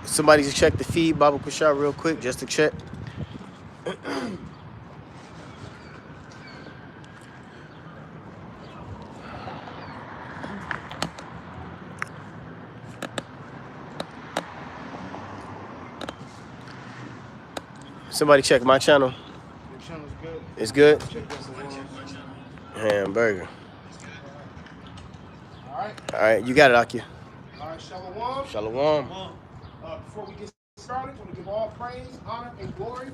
Somebody just check the feed, Baba Kushar, real quick, just to check. Somebody check my channel. Your channel's good. It's good? Check this one. Hamburger. All right, you got it, Akia. All right, Shalom. Shalom. Before we get started, I want to give all praise, honor, and glory to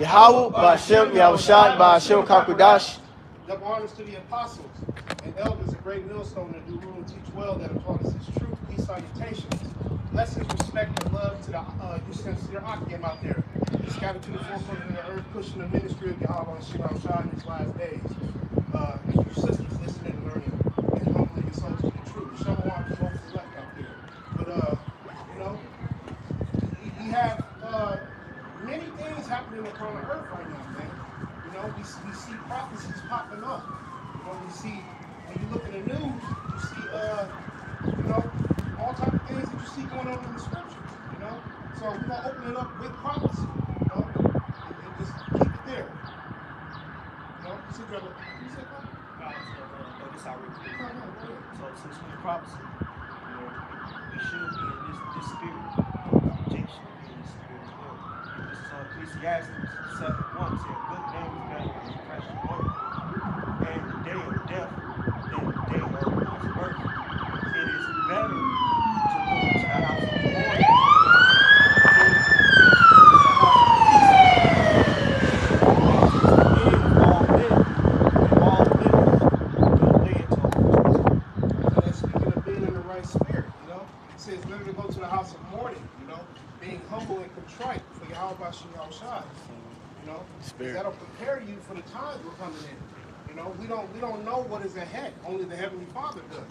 Yahweh, Ba'ashem, Yahushai, Ba'ashem, Kakudash. Double honors to the apostles and elders, a great millstone that do rule and teach well, that have taught us his truth. Peace, salutations. Blessings, respect, and love to the you sincere Akim out there, scattered to the four corners of the earth, pushing the ministry of Yahweh and Shirah Shah in these last days. And you sisters listening and learning and humbling your souls to the truth. Shalom to those who left out there. But, you know, we have many things happening upon the earth right now, man. You know, we see prophecies popping up. You know, we see, when you look in the news, you see, you know, all type of things that you see going on in the scriptures, you know? So we're going to open it up with prophecy, you know? And just keep it there. You know? So, brother, can you say that? No, this how we do it. No, go ahead. So since we prophecy, you know, we should be in this spirit. Jake should be in this spirit as well. This is Ecclesiastes 7:1 said, good name is better than precious oil. And the day of death than the day of one's birth. It is better to go into the house of mourning being humble and contrite for Yahweh Shai, you know, that'll prepare you for the times we're coming in. You know, we don't know what is ahead. Only the Heavenly Father does.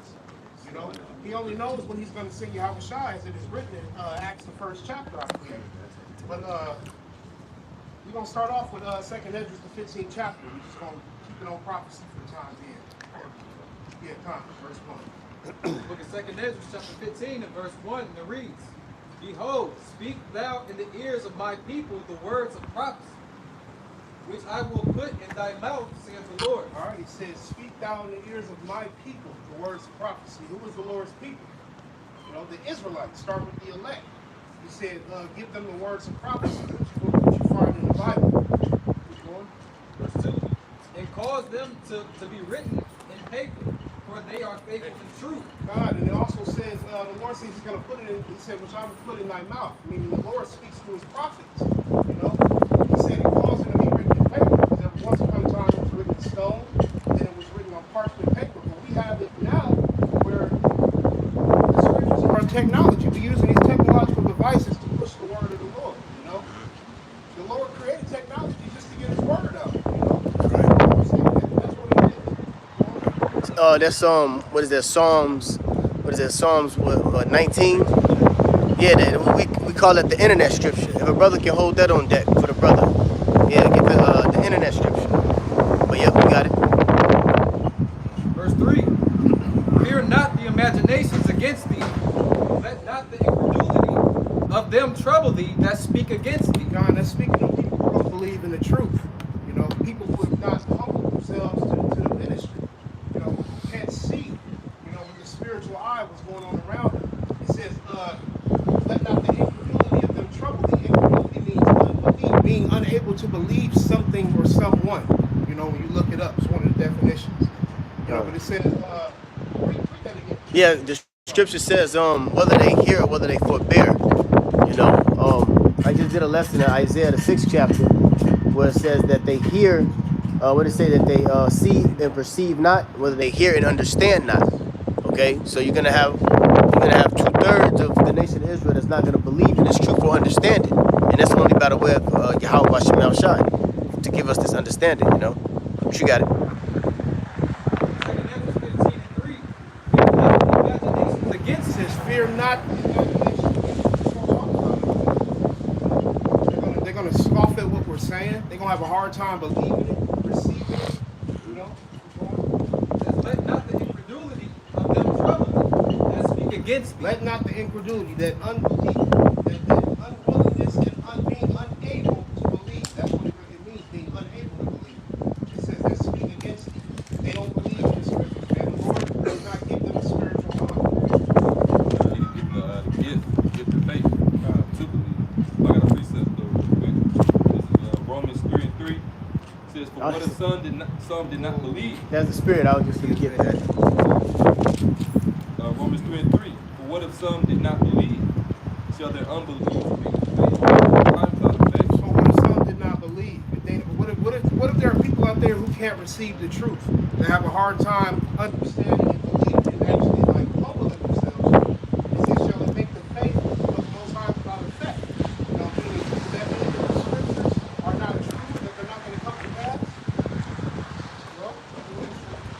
You know, He only knows when He's going to send Yahweh Shai, as it is written in Acts, the 1st chapter, I believe. But we're going to start off with 2nd Esdras, the 15th chapter. We're just going to keep it on prophecy for the time being. Yeah, come, verse 1. Book of 2nd Esdras, chapter 15, and verse 1, and it reads, Behold, speak thou in the ears of my people the words of prophecy, which I will put in thy mouth, saith the Lord. All right, he says, speak thou in the ears of my people the words of prophecy. Who is the Lord's people? You know, the Israelites. Start with the elect. He said, give them the words of prophecy, which you find in the Bible. Keep going. Verse 2, and cause them to be written in paper, for they are faithful and true. God, and it also says, the Lord says He's going to put it in, He said, which I will put in thy mouth. Meaning the Lord speaks to His prophets. You know, He said He caused them to be written in paper. Because once upon a time it was written in stone, then it was written on parchment paper. But we have it now where the scriptures are technology. We're using these technological devices to push the word of the Lord. You know, the Lord created technology just to get His word out. You know, right? That's what He did. That's what is that? Psalms. What is that? Psalms 19. Yeah, we call it the internet scripture. If a brother can hold that on deck for the brother, yeah, get the internet scripture. But yep, we got it. Verse 3. Fear not the imaginations against thee. Let not the incredulity of them trouble thee that speak against thee. God, that's speaking of people who don't believe in the truth. You know, people who have not humbled themselves to the ministry. You know, who can't see, you know, with the spiritual eye what's going on around them. It says, let not the incredulity of them trouble thee. Incredulity means unbelief, being unable to believe something or someone. You know, when you look it up, it's one of the definitions. You know, but it says, read that again. Yeah, the scripture says, whether they hear or whether they forbear. You know, I just did a lesson in Isaiah, the 6th chapter, where it says that they hear. What it say that they see and perceive not, whether they hear and understand not. Okay, so you're gonna have 2/3 of the nation of Israel that's not gonna believe in this truth or understand it, and that's only by the way of Yahweh Shemel Shai to give us this understanding. You know, but you got it. 2nd Esdras 15 and 3. Fear not the imaginations against It says, fear not the imaginations. They're gonna scoff at what we're saying. They're gonna have a hard time believing it. You know, let not the incredulity of them trouble thee that speak against me. Let not the incredulity, that unbelief, that unwillingness and being unable to believe. That's what it means, being unable to believe. It says they speak against thee. They don't believe in the scriptures, man. The Lord does not give them a spiritual mind. He can give the gift of faith to believe. I got a precept though, real quick. This is Romans 3 and 3. It says, "For what if some did not believe?" That's the spirit. I was just gonna get that. Romans 3 and 3. "For what if some did not believe? Shall their unbelief be faith?" Times out of faith. So what if some did not believe? What if there are people out there who can't receive the truth? They have a hard time understanding and believing and actually like humbling themselves. It says, shall it make the faith of the Most High without effect? You know, meaning that means that the scriptures are not true, that they're not going to come to pass? Well,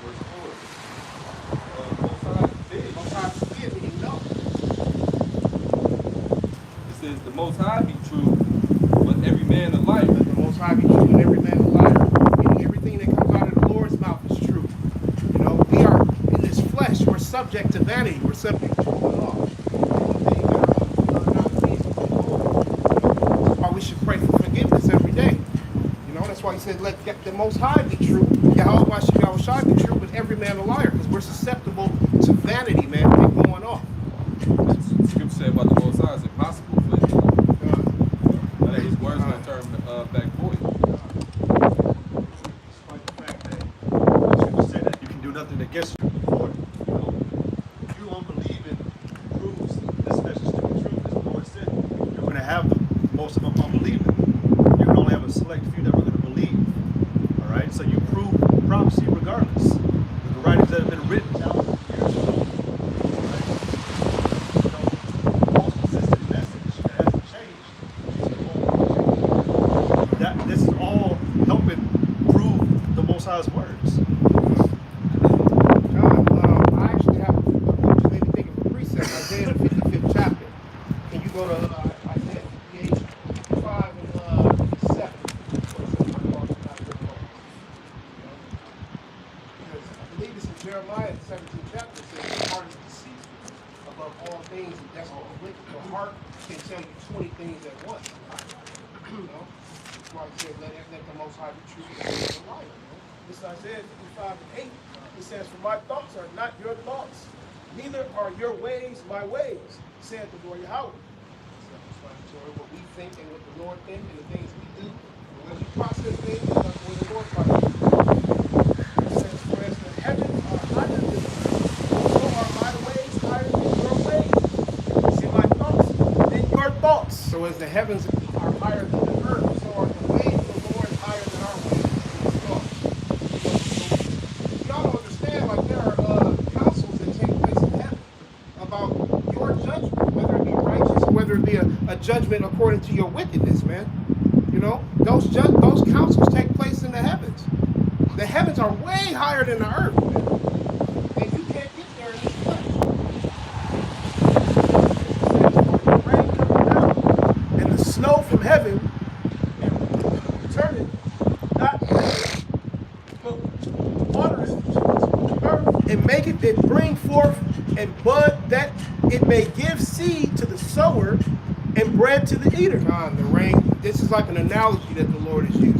Verse 4. Most High forbid. meaning no. It says, "The Most High be true, but every man a liar." Let the Most High be true and every man a liar. Meaning everything that comes out of the Lord's mouth is true. You know, we are in this flesh. We're subject to vanity. We're subject to the law. Anything that are not pleasing to the Lord. That's why we should pray for forgiveness every day. You know, that's why he said, let the Most High be true. Yahweh Shai be true, but every man a liar. Because we're susceptible to vanity, man. We're going off. The scripture said about the Most High is impossible for him. That his words not turn back void. Despite the fact that the scripture said that you can do nothing against you. Lord, you know, if you unbelieving proves this message to be true, as the Lord said, you're going to have most of them unbelieving. You're going to only have a select few that are going to believe. All right, so you prove prophecy regardless. The writings that have been written thousands of years ago. Right? You know, most consistent message that hasn't changed. This is all helping prove the Most High's words. John, I actually have a maybe think of a precept. Isaiah the 55th chapter. Can you go to Isaiah 58, 55 and 7? Because I believe it's in Jeremiah, the 17th chapter, it says the heart is deceitful above all things and desperately wicked. The heart can tell you 20 things at once. You know? That's why he said, let the Most High be true and a liar. This is Isaiah 55 and 8. It says, for my thoughts are not your thoughts, neither are your ways my ways, said the Lord Yahweh. Self-explanatory, what we think and what the Lord thinks and the things we do. When we process things, that's what the Lord processes. It says, for as the heavens are higher than the earth, so are my ways higher than your ways. See, my thoughts than your thoughts. So as the heavens are higher than the earth, so are the ways of the Lord higher than our ways. Y'all don't understand, like there are councils that take place in heaven about your judgment, whether it be righteous or whether it be a judgment according to your wickedness, man. You know, those councils take place in the heavens. The heavens are way higher than the earth, man. And you can't get there in this flesh. The rain coming down and the snow from heaven and returning, not water is earth, and make it bring forth and bud that it may give seed to the sower and bread to the eater. John, the rain, this is like an analogy that the Lord has used.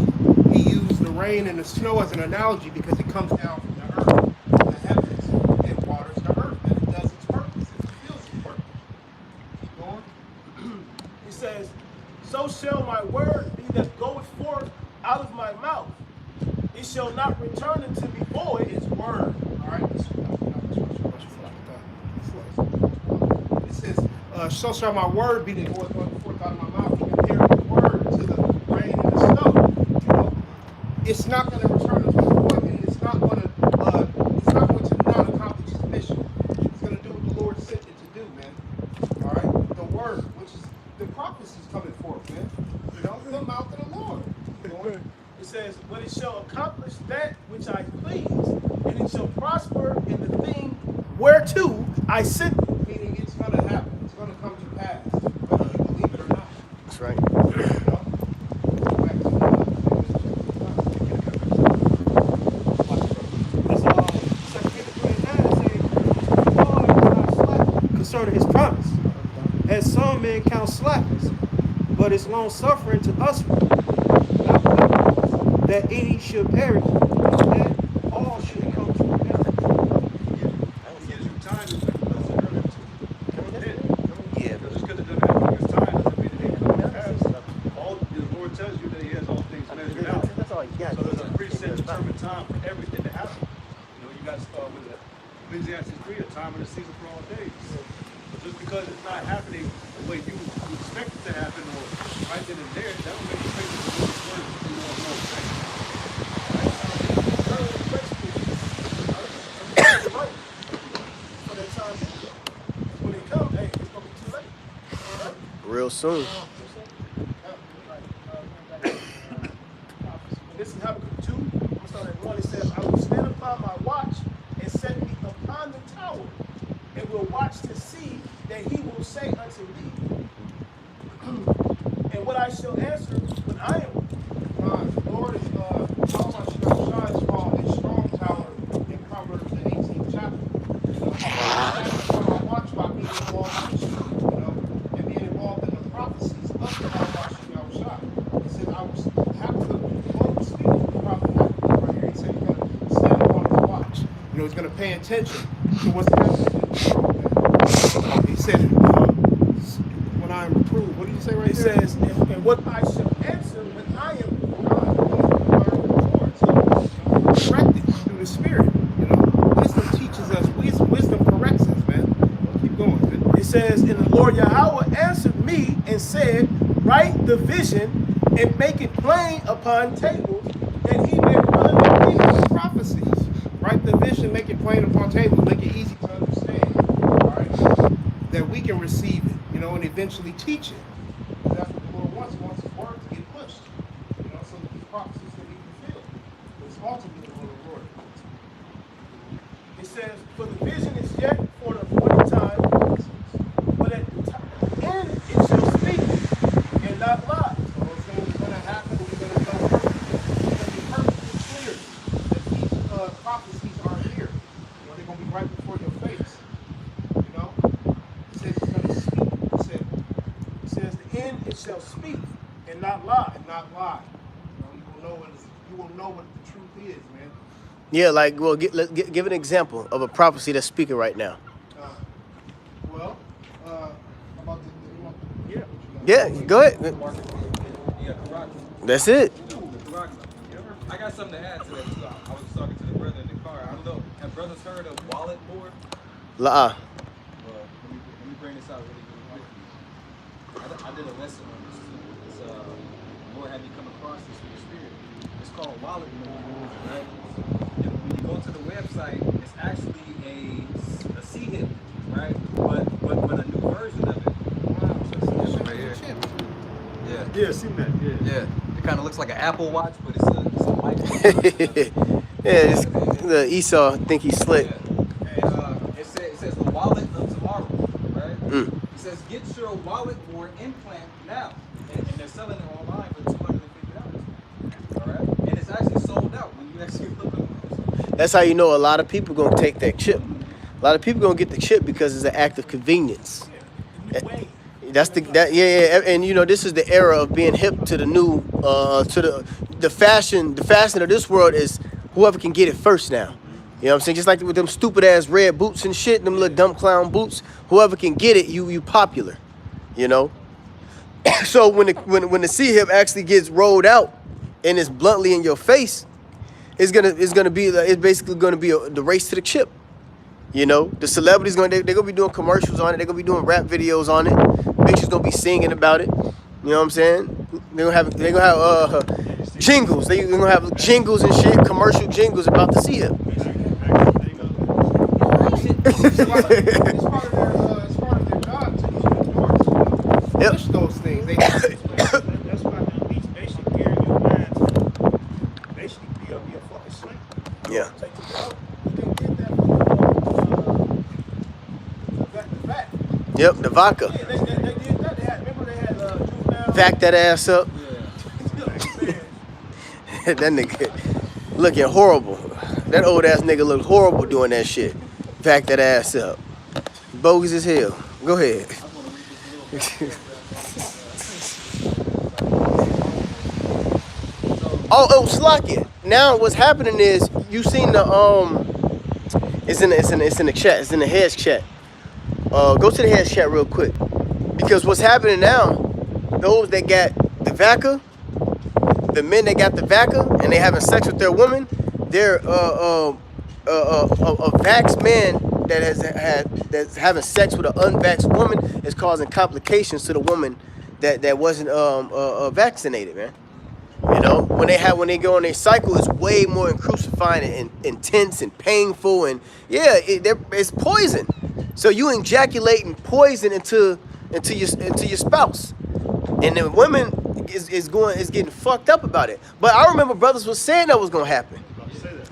He used the rain and the snow as an analogy because it comes down from the earth, from the heavens, and waters the earth, and it does its purpose, it fulfills its purpose. Keep going. He says, so shall my word be that goeth forth out of my mouth. It shall not return unto me void, his word. All right? It says, so shall my word be that goeth forth out of my mouth. He compared the word to the rain and the snow. You know? It's not going to return unto me void, and it's not going to not accomplish its mission. It's going to do what the Lord sent it to do, man. All right? The word, which is the prophecies coming forth, man. You know, the mouth of the Lord. You know? It says, but it shall accomplish that which I please, and it shall prosper in the thing whereto I sent it. Meaning it's going to happen. It's going to come to pass, whether you believe it or not. That's right. You know? Back to some men count slackness, but it's long suffering to us that any should perish, and all should come to repentance. It gives you time to repent. Yeah, but just because it doesn't happen in time doesn't mean it ain't coming to pass. All the Lord tells you that He has all things measured out. That's all you got. So there's a preset determined time for everything to happen. You know, you got to start with Ecclesiastes 3, a time and a season for all days. But just because it's not happening the way you expect it to happen or right then and there, that don't make you think it's the Lord's word. You know, no, When it comes, hey, it's gonna be too late. Real soon. This is Habakkuk 2. I'm starting at 1. It says, I will stand upon my watch and set me upon the tower, and will watch to see that he will say unto me, and what I shall answer when I am. Lord is talking about Shai's fall, a strong tower in Proverbs the 18th chapter. Standing upon my watch by being involved in the truth, and being involved in the prophecies of the Shai. It says, I will have to quote speaking to the prophet Habakkuk right here. He said he's going to stand upon his watch. He's going to pay attention to what's happening in the world. He said, when I am reproved, what did he say right there? He says, and what I shall answer when I am corrected through the Spirit. Wisdom teaches us, wisdom corrects us, man. Keep going, man. It says, and the Lord Yahweh answered me and said, write the vision and make it plain upon tables, that he may run and read prophecies. Write the vision, make it plain upon tables, make it easy to understand, all right? That we can receive it, and eventually teach it. That's what the Lord wants. He wants his word to get pushed, so that these prophecies can be fulfilled. But it's ultimately the will of the Lord. It says, for the vision is yet for the appointed time, but at the end it shall speak and not lie. So it's going to happen. We're going to know perfectly. It's going to be perfectly clear that these prophecies are here. They're going to be right before your face. It says it's going to speak. It says the end it shall speak and not lie. You will know what the truth is, man. Yeah, like, well, give an example of a prophecy that's speaking right now. About the Yeah, go ahead. Yeah, correct. That's it. I got something to add to that. So I was talking to the brother in the car. I don't know. Have brothers heard of wallet board? La. Let me bring this out really quickly. I did a lesson on this too. The Lord had me come across this with the Spirit. It's called wallet board, right? And when you go to the website, it's actually a C-hip, right? But a new version of it. Right here. Yeah. Yeah, seen that. Yeah. It kind of looks like an Apple Watch, but it's a micro. Yeah, the Esau think he's slick. And it says the wallet of tomorrow, right? Mm. It says get your wallet board implant now, and they're selling it online for $250. All right, and it's actually sold out when you actually look at it. That's how you know a lot of people gonna take that chip. A lot of people gonna get the chip because it's an act of convenience. That's and this is the era of being hip to the new, to the fashion. The fashion of this world is whoever can get it first now. You know what I'm saying? Just like with them stupid ass red boots and shit, them little dumb clown boots. Whoever can get it, you popular. So when the C-hip actually gets rolled out and it's bluntly in your face, it's basically gonna be the race to the chip. The celebrities they're gonna be doing commercials on it. They're gonna be doing rap videos on it. Bitches gonna be singing about it. You know what I'm saying? They're gonna have jingles. They're gonna have jingles and shit, commercial jingles about the C-hip. It's part of their job to push those things. That's why the elites basically gear your mind to basically be a fucking slave. Yeah. They did that for the vac. Yep, the vodka. Yeah, they did that. Remember they had juvenile. Vac that ass up. Yeah. That nigga looking horrible. That old ass nigga looked horrible doing that shit. Vac that ass up. Bogus as hell. Go ahead. Oh, Slakia. Now what's happening is you seen the it's in the chat. It's in the heads chat. Go to the heads chat real quick, because what's happening now, those that got the VACA, the men that got the VACA and they having sex with their women, they're a vaxxed man that's having sex with an unvaxxed woman is causing complications to the woman that wasn't vaccinated, man. You know, when they go on their cycle, it's way more crucifying and intense and painful, and yeah, it's poison. So you ejaculating poison into your spouse, and then women is getting fucked up about it. But I remember brothers was saying that was gonna happen.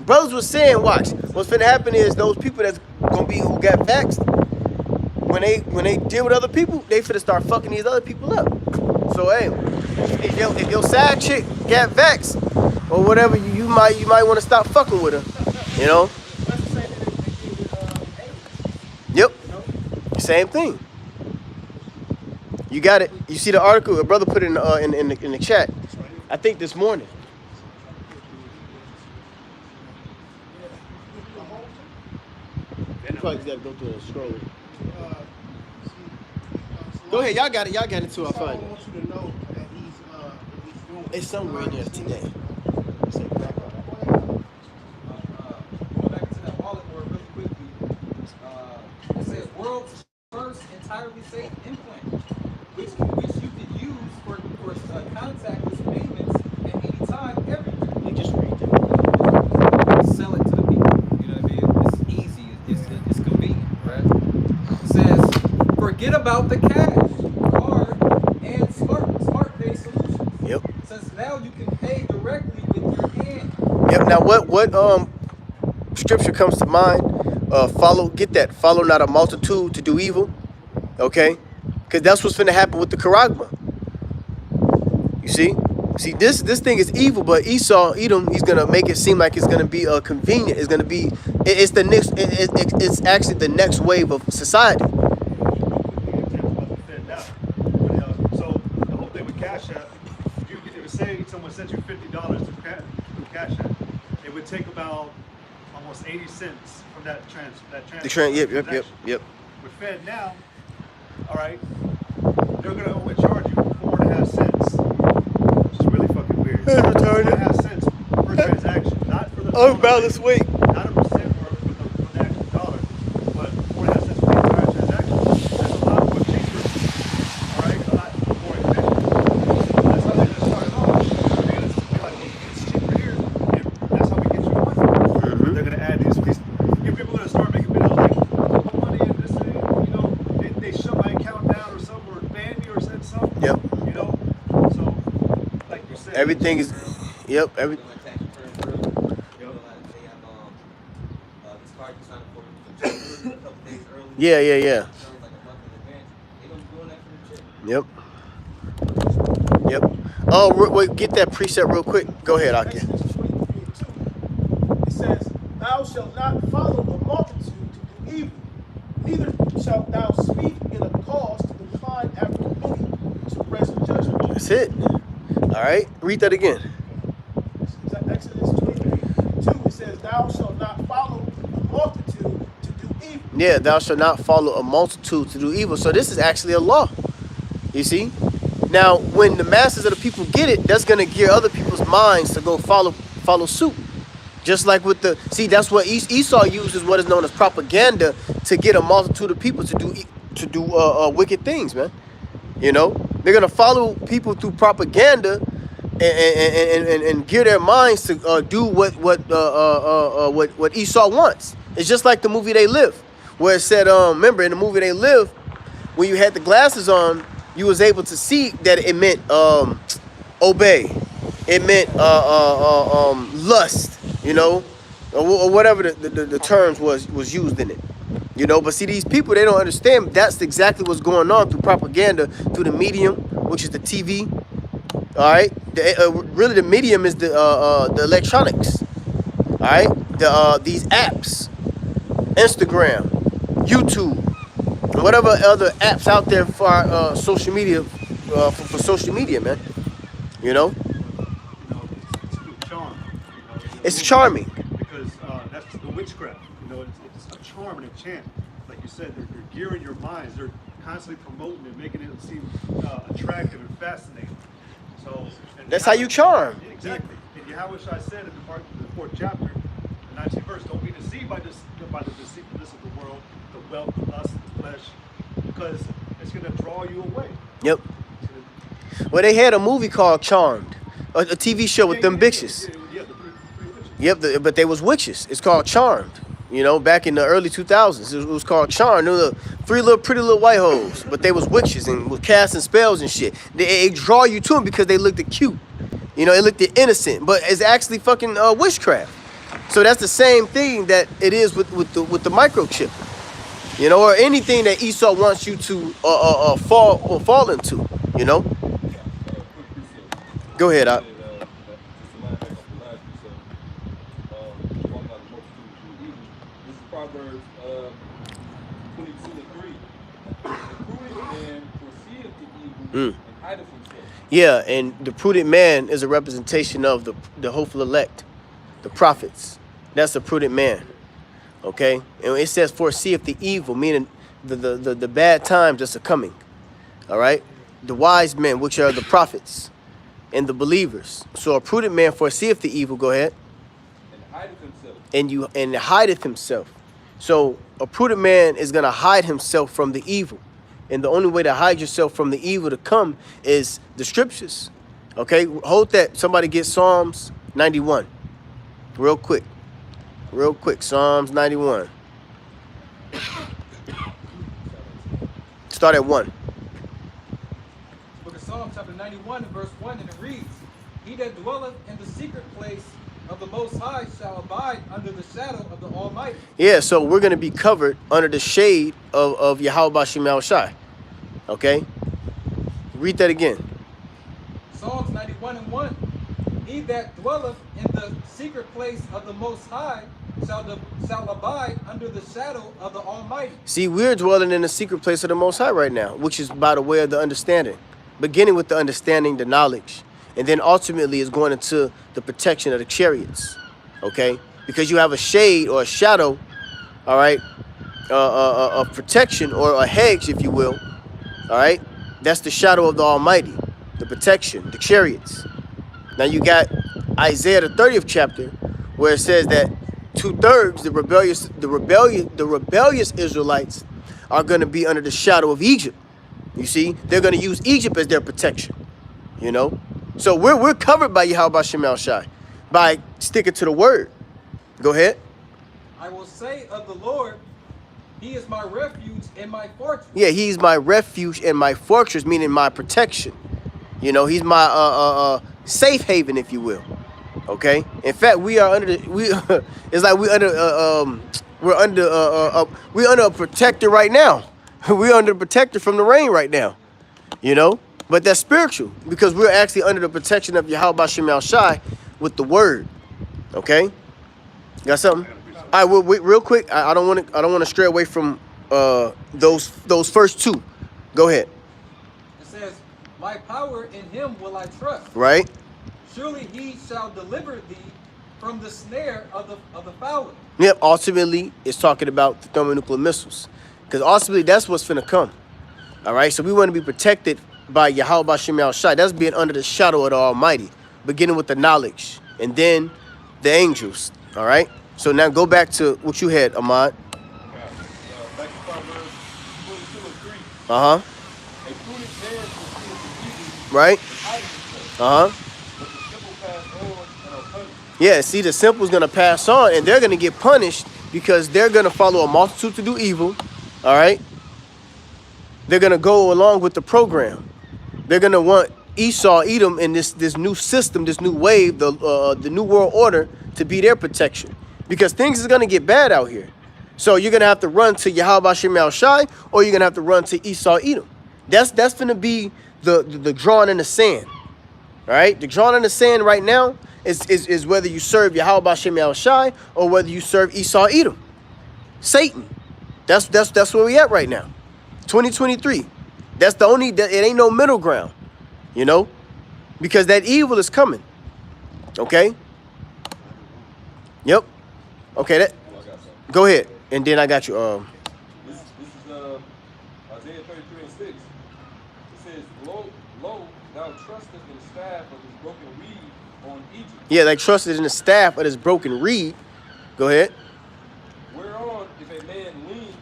Brothers was saying, watch, what's finna happen is those people that's gonna be who got vaxxed, when they deal with other people, they finna start fucking these other people up. So hey, if your side chick got vaxxed or whatever, you might want to stop fucking with her. You know? Yep. Same thing. You got it. You see the article a brother put in the chat. I think this morning. You probably just gotta go through the scroll. Go ahead, y'all got it too. I'll find I it. want you to know that he's doing. It's somewhere in there today. Going back to that wallet word really quickly, it says world's first entirely safe implant, which you can use for contactless payments at any time, everywhere. You just read that. Sell it to the people. You know what I mean? It's easy. It's convenient, right? It says, forget about the cash, card, and smart pay solutions. Yep. Since now you can pay directly with your hand. Yep. Now what scripture comes to mind? Follow not a multitude to do evil. Okay? Because that's what's finna happen with the Karagma. You see? See, this thing is evil, but Edom, he's gonna make it seem like it's gonna be convenient. It's gonna be it's the next it's actually the next wave of society. So the whole thing with Cash App, if say someone sent you $50 through Cash App, it would take about almost 80 cents from that transaction. Yep. With Fed now, all right, they're gonna only charge you 4.5 cents, which is really fucking weird. Hey, retarded. 4.5 cents per transaction, not for the Unbalanced weight. not a percent for the actual dollar, but 4.5 cents for the entire transaction. That's a lot more cheaper, all right, a lot more efficient. So that's how they're gonna start it off. They're gonna be like, it's cheaper here, and that's how we get you money. They're gonna add these. If people are gonna start making videos like, put money in this thing, you know, they shut my account down or something, or ban me or said something. Yep. You know, so like you said, Everything is everything. Yeah. Yep. Oh, wait, get that preset real quick. Go ahead, Aki. Exodus 23:2. It says, "Thou shalt not follow a multitude to do evil, neither shalt thou speak in a cause to incline after many to rest judgment." That's it. All right, read that again. Exodus 23:2. It says, "Thou shalt not follow a multitude to do evil." Yeah, thou shalt not follow a multitude to do evil. So this is actually a law. You see? Now, when the masses of the people get it, that's gonna gear other people's minds to go follow suit. Just like with that's what Esau uses what is known as propaganda to get a multitude of people to do wicked things, man. You know, they're gonna follow people through propaganda and gear their minds to do what Esau wants. It's just like the movie They Live, where it said, remember in the movie They Live, when you had the glasses on, you was able to see that it meant obey, it meant lust, you know, or whatever the terms was used in it, you know. But see, these people, they don't understand that's exactly what's going on through propaganda, through the medium, which is the TV. All right, really the medium is the electronics. All right, these apps, Instagram, YouTube, whatever other apps out there for social media, for social media, man. You know, It's through charm. it's charming. Because that's the witchcraft. It's a charm and a chant. Like you said, they're gearing your minds. They're constantly promoting it, making it seem attractive and fascinating. So and That's how you charm. Yeah, exactly. And Yahweh Shai said in the 4th chapter, the 19th verse, don't be deceived by the deceitfulness of the world, the wealth, the lust, the flesh, because it's going to draw you away. Yep. It's gonna- Well, they had a movie called Charmed, a TV show with them bitches. Yeah, the three witches. Yep, but they was witches. It's called Charmed. You know, back in the early 2000s, it was called Charmed. There were three pretty little white hoes, but they was witches and was casting spells and shit. They draw you to them because they looked cute. You know, it looked innocent, but it's actually fucking witchcraft. So that's the same thing that it is with the microchip. You know, or anything that Esau wants you to fall into. You know. Quick precept. Go ahead, Just Op. to line back up the last precept, walk out the multitude through evil. This is Proverbs 22:3. The prudent man foreseeth the evil and hideth himself. Yeah, and the prudent man is a representation of the hopeful elect, the prophets. That's a prudent man. Okay? And it says foreseeth the evil, meaning the bad times that's a coming. All right? The wise men, which are the prophets, and the believers. So a prudent man foreseeth the evil, go ahead, And hideth himself. and hideth himself. So a prudent man is gonna hide himself from the evil. And the only way to hide yourself from the evil to come is the scriptures. Okay, hold that. Somebody get Psalms 91. Real quick. Psalms 91. Start at 1. Book of Psalms, chapter 91, and verse 1, and it reads, He that dwelleth in the secret place of the Most High shall abide under the shadow of the Almighty. Yeah, so we're going to be covered under the shade of Yahweh Bashim El Shai. Okay? Read that again. Psalms 91 and 1. He that dwelleth in the secret place of the Most High shall abide under the shadow of the Almighty. See, we're dwelling in the secret place of the Most High right now, which is by the way of the understanding. Beginning with the understanding, the knowledge, and then ultimately is going into the protection of the chariots. Okay? Because you have a shade or a shadow, all right, of protection or a hedge, if you will. All right? That's the shadow of the Almighty, the protection, the chariots. Now you got Isaiah the 30th chapter, where it says that 2/3 the rebellious Israelites are going to be under the shadow of Egypt. You see, they're going to use Egypt as their protection. You know, so we're covered by Yahweh Bashim El Shai by sticking to the word. Go ahead. I will say of the Lord, He is my refuge and my fortress. Yeah, he's my refuge and my fortress, meaning my protection. You know, he's my safe haven, if you will. Okay. In fact, we are under it's like we're under a protector right now. We're under a protector from the rain right now. You know, but that's spiritual because we're actually under the protection of Yahweh Bashim El Shai with the word. Okay. Got something? All right. Well, wait, real quick. I don't want to stray away from those first two. Go ahead. It says, My power in Him will I trust. Right. Surely He shall deliver thee from the snare of the fowler. Yep, ultimately, it's talking about the thermonuclear missiles. Because ultimately, that's what's finna come. All right, so we want to be protected by Yahweh Bashim El Shai. That's being under the shadow of the Almighty, beginning with the knowledge, and then the angels. All right, so now go back to what you had, Ahmad. Back to Proverbs 22:3. Uh-huh, A prudent man foreseeth the evil right? and hideth himself, Uh-huh. but the simple pass on and are punished. Yeah, see, the simple's going to pass on, and they're going to get punished because they're going to follow a multitude to do evil. All right? They're going to go along with the program. They're going to want Esau, Edom, and this new system, this new wave, the new world order to be their protection. Because things is going to get bad out here. So you're going to have to run to Yahweh Bashim El Shai, or you're going to have to run to Esau, Edom. That's going to be the drawing in the sand. All right? The drawing in the sand right now is whether you serve Yahweh Bashim El Shai or whether you serve Esau, Edom. Satan. That's where we at right now. 2023. That's the only, it ain't no middle ground, you know, because that evil is coming. Okay. Yep. Okay. That. Oh, I got something. Go ahead, and then I got you. This is Isaiah 33:6. It says, Lo, thou trustest in the staff of his broken reed on Egypt, Yeah, like trusted in the staff of this broken reed. Go ahead. whereon if a man lean,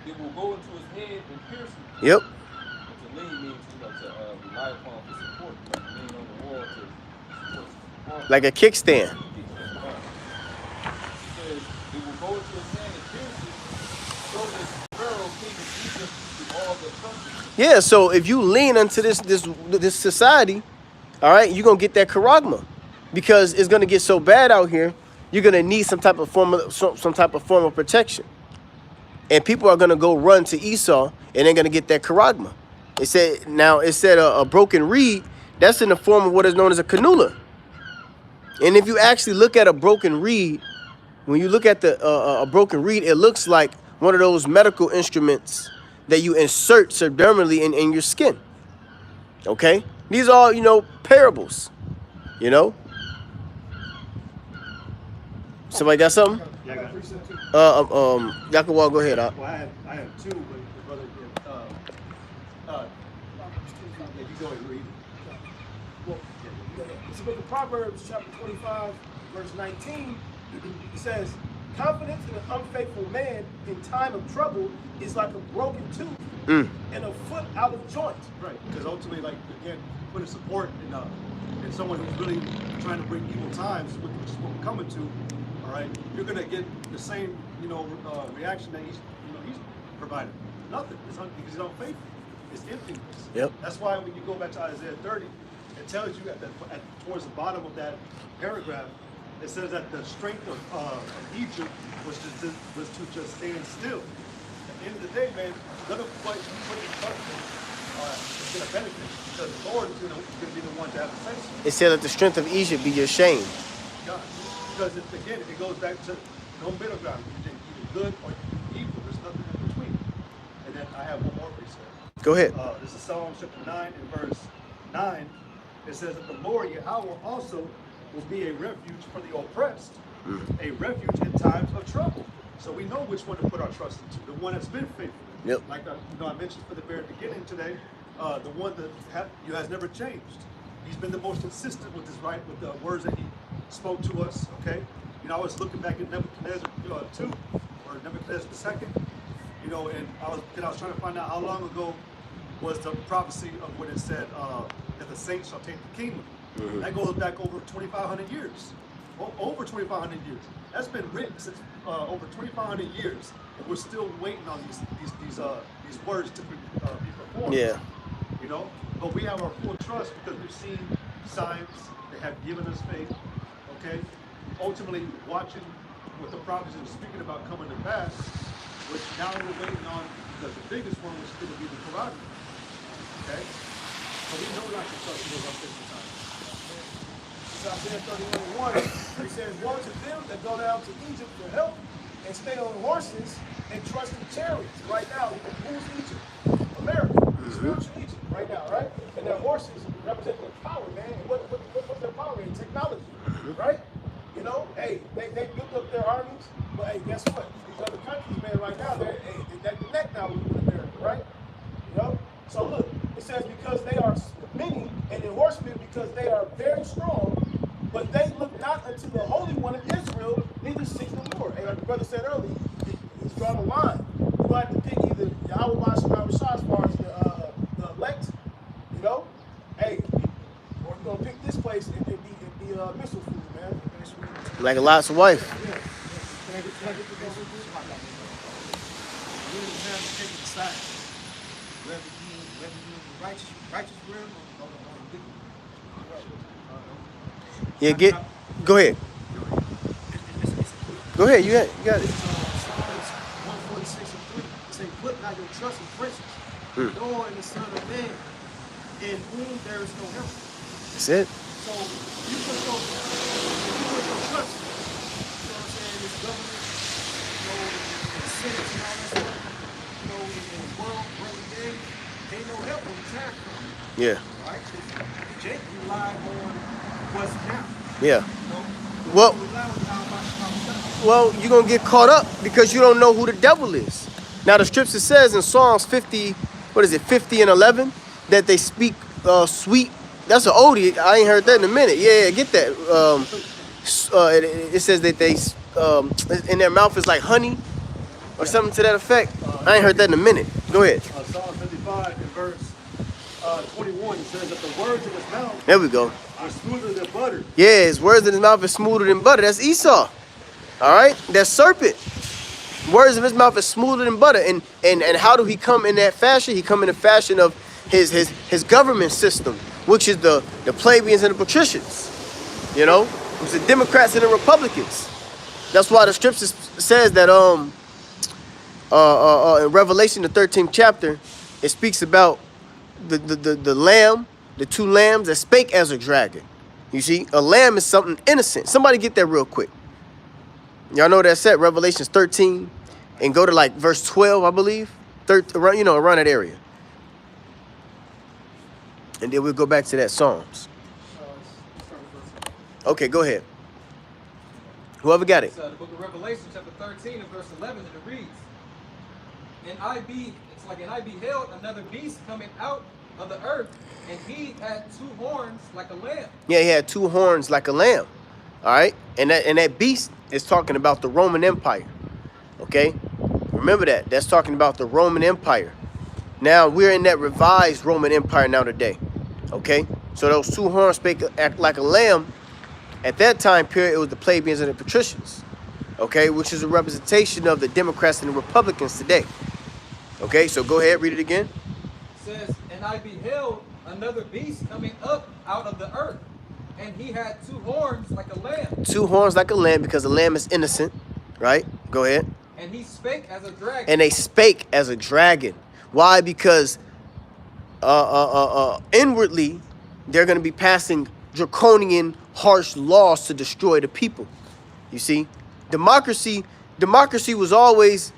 it will go into his hand and pierce him. Yep. And to lean means, to rely upon for support, like lean on the wall to support. Like a kickstand. It says, it will go into his hand and pierce it, so that Pharaoh, king of Egypt, to all that trust him. Yeah. So if you lean into this society, all right, you're gonna get that charagma, because it's gonna get so bad out here. You're gonna need some type of form of protection, and people are gonna go run to Esau, and they're gonna get that charagma. It said a broken reed. That's in the form of what is known as a cannula. And if you actually look at a broken reed, when you look at a broken reed, it looks like one of those medical instruments that you insert subdermally in your skin. Okay, these are all parables. Somebody got something? Yeah, I got precept too. Yakawal, go ahead. Well, I have two, but the brother, yeah, you go ahead and read it. Well, it's the book of Proverbs, chapter 25, verse 19. It says, confidence in an unfaithful man in time of trouble is like a broken tooth and a foot out of joint. Right, because ultimately, like, again, putting support in someone who's really trying to bring evil times, which is what we're coming to, all right, you're going to get the same, reaction that he's providing. Nothing. Because he's unfaithful. It's emptiness. Yep. That's why when you go back to Isaiah 30, it tells you towards the bottom of that paragraph, it says that the strength of Egypt was to just stand still. At the end of the day, man, none of what you put in front of them is going to benefit, because the Lord is going to be the one to have the say so. It said that the strength of Egypt be your shame. God. Because again, it goes back to no middle ground. You think either good or evil. There's nothing in between. And then I have one more precept. Go ahead. This is Psalm chapter 9 and verse 9. It says that the Lord Yahweh also will be a refuge for the oppressed, a refuge in times of trouble. So we know which one to put our trust into, the one that's been faithful. Yep. Like I mentioned for the very beginning today, the one that has never changed. He's been the most consistent with with the words that he spoke to us. Okay, I was looking back at Nebuchadnezzar 2 or Nebuchadnezzar 2, and I was trying to find out how long ago was the prophecy of when it said that the saints shall take the kingdom. That goes back over 2,500 years. Over 2,500 years. That's been written since over 2,500 years, and we're still waiting on these words to be performed. Yeah. But we have our full trust because we've seen signs that have given us faith. Okay, ultimately watching what the prophets are speaking about coming to pass, which now we're waiting on, because the biggest one was going to be the Quran. Okay, so we know not to trust those unfaithful times. Isaiah 31:1, it says, woe to them that go down to Egypt for help and stay on horses and trust in chariots. Right now, who's Egypt? America. Spiritual Egypt right now, right? And their horses represent their power, man. And what's their power in? Technology, right? Hey, they built up their armies, but hey, guess what? These other countries, man, right now, they're neck now with America, right? So look, it says because they are many, and the horsemen because they are very strong, but they look not unto the Holy One of Israel, neither seek the Lord. And like the brother said earlier, he's drawn a line. You have to pick either Yahweh Bashar Rashad as far as the elect, hey, or you're gonna pick this place and be missile food, man. Like Lot's wife. Can I get the message? We don't have to take it aside. Whether you in the righteous realm or the wicked. Yeah, go ahead. Go ahead, you got it. Psalms 146:3. It says, put not your trust in princes, nor in the Son of Man, in whom there is no help. That's it. So you put your trust, this government, the Senate and all that stuff, in the world, worldly things, ain't no help when the time comes. Yeah. Right? Jake relied on what's now. Yeah. You know? Well- He relied on how Well, you're gonna get caught up because you don't know who the devil is. Now the scripture says in Psalms 50, what is it, 50 and 11, that they speak sweet. That's an oldie. I ain't heard that in a minute. Yeah, get that. It says that they in their mouth is like honey or something to that effect. I ain't heard that in a minute. Go ahead. Psalm 55 and verse 21, it says that the words of his mouth There we go. are smoother than butter. Yeah, his words in his mouth is smoother than butter. That's Esau. All right, that's serpent. Words of his mouth is smoother than butter. And how do he come in that fashion? He come in the fashion of his government system, which is the plebeians and the patricians. You know, it's the Democrats and the Republicans. That's why the scripture says that in Revelation, the 13th chapter, it speaks about the lamb, the two lambs that spake as a dragon. You see, a lamb is something innocent. Somebody get that real quick. Y'all know what that said, Revelations 13, and go to like verse 12, I believe. Around that area. And then we'll go back to that Psalms. Okay, go ahead. Whoever got it. It's the book of Revelation, chapter 13 and verse 11, and it reads, and I beheld another beast coming out of the earth, and he had two horns like a lamb. Yeah, he had two horns like a lamb. All right, and that beast is talking about the Roman Empire. Okay, remember that. That's talking about the Roman Empire. Now we're in that revised Roman Empire now today. Okay, so those two horns act like a lamb. At that time period, it was the plebeians and the patricians. Okay, which is a representation of the Democrats and the Republicans today. Okay, so go ahead, read it again. It says, and I beheld another beast coming up out of the earth, and he had two horns like a lamb. Two horns like a lamb, because the lamb is innocent, right? Go ahead. And he spake as a dragon. And they spake as a dragon. Why? Because inwardly, they're going to be passing draconian, harsh laws to destroy the people. You see, democracy was always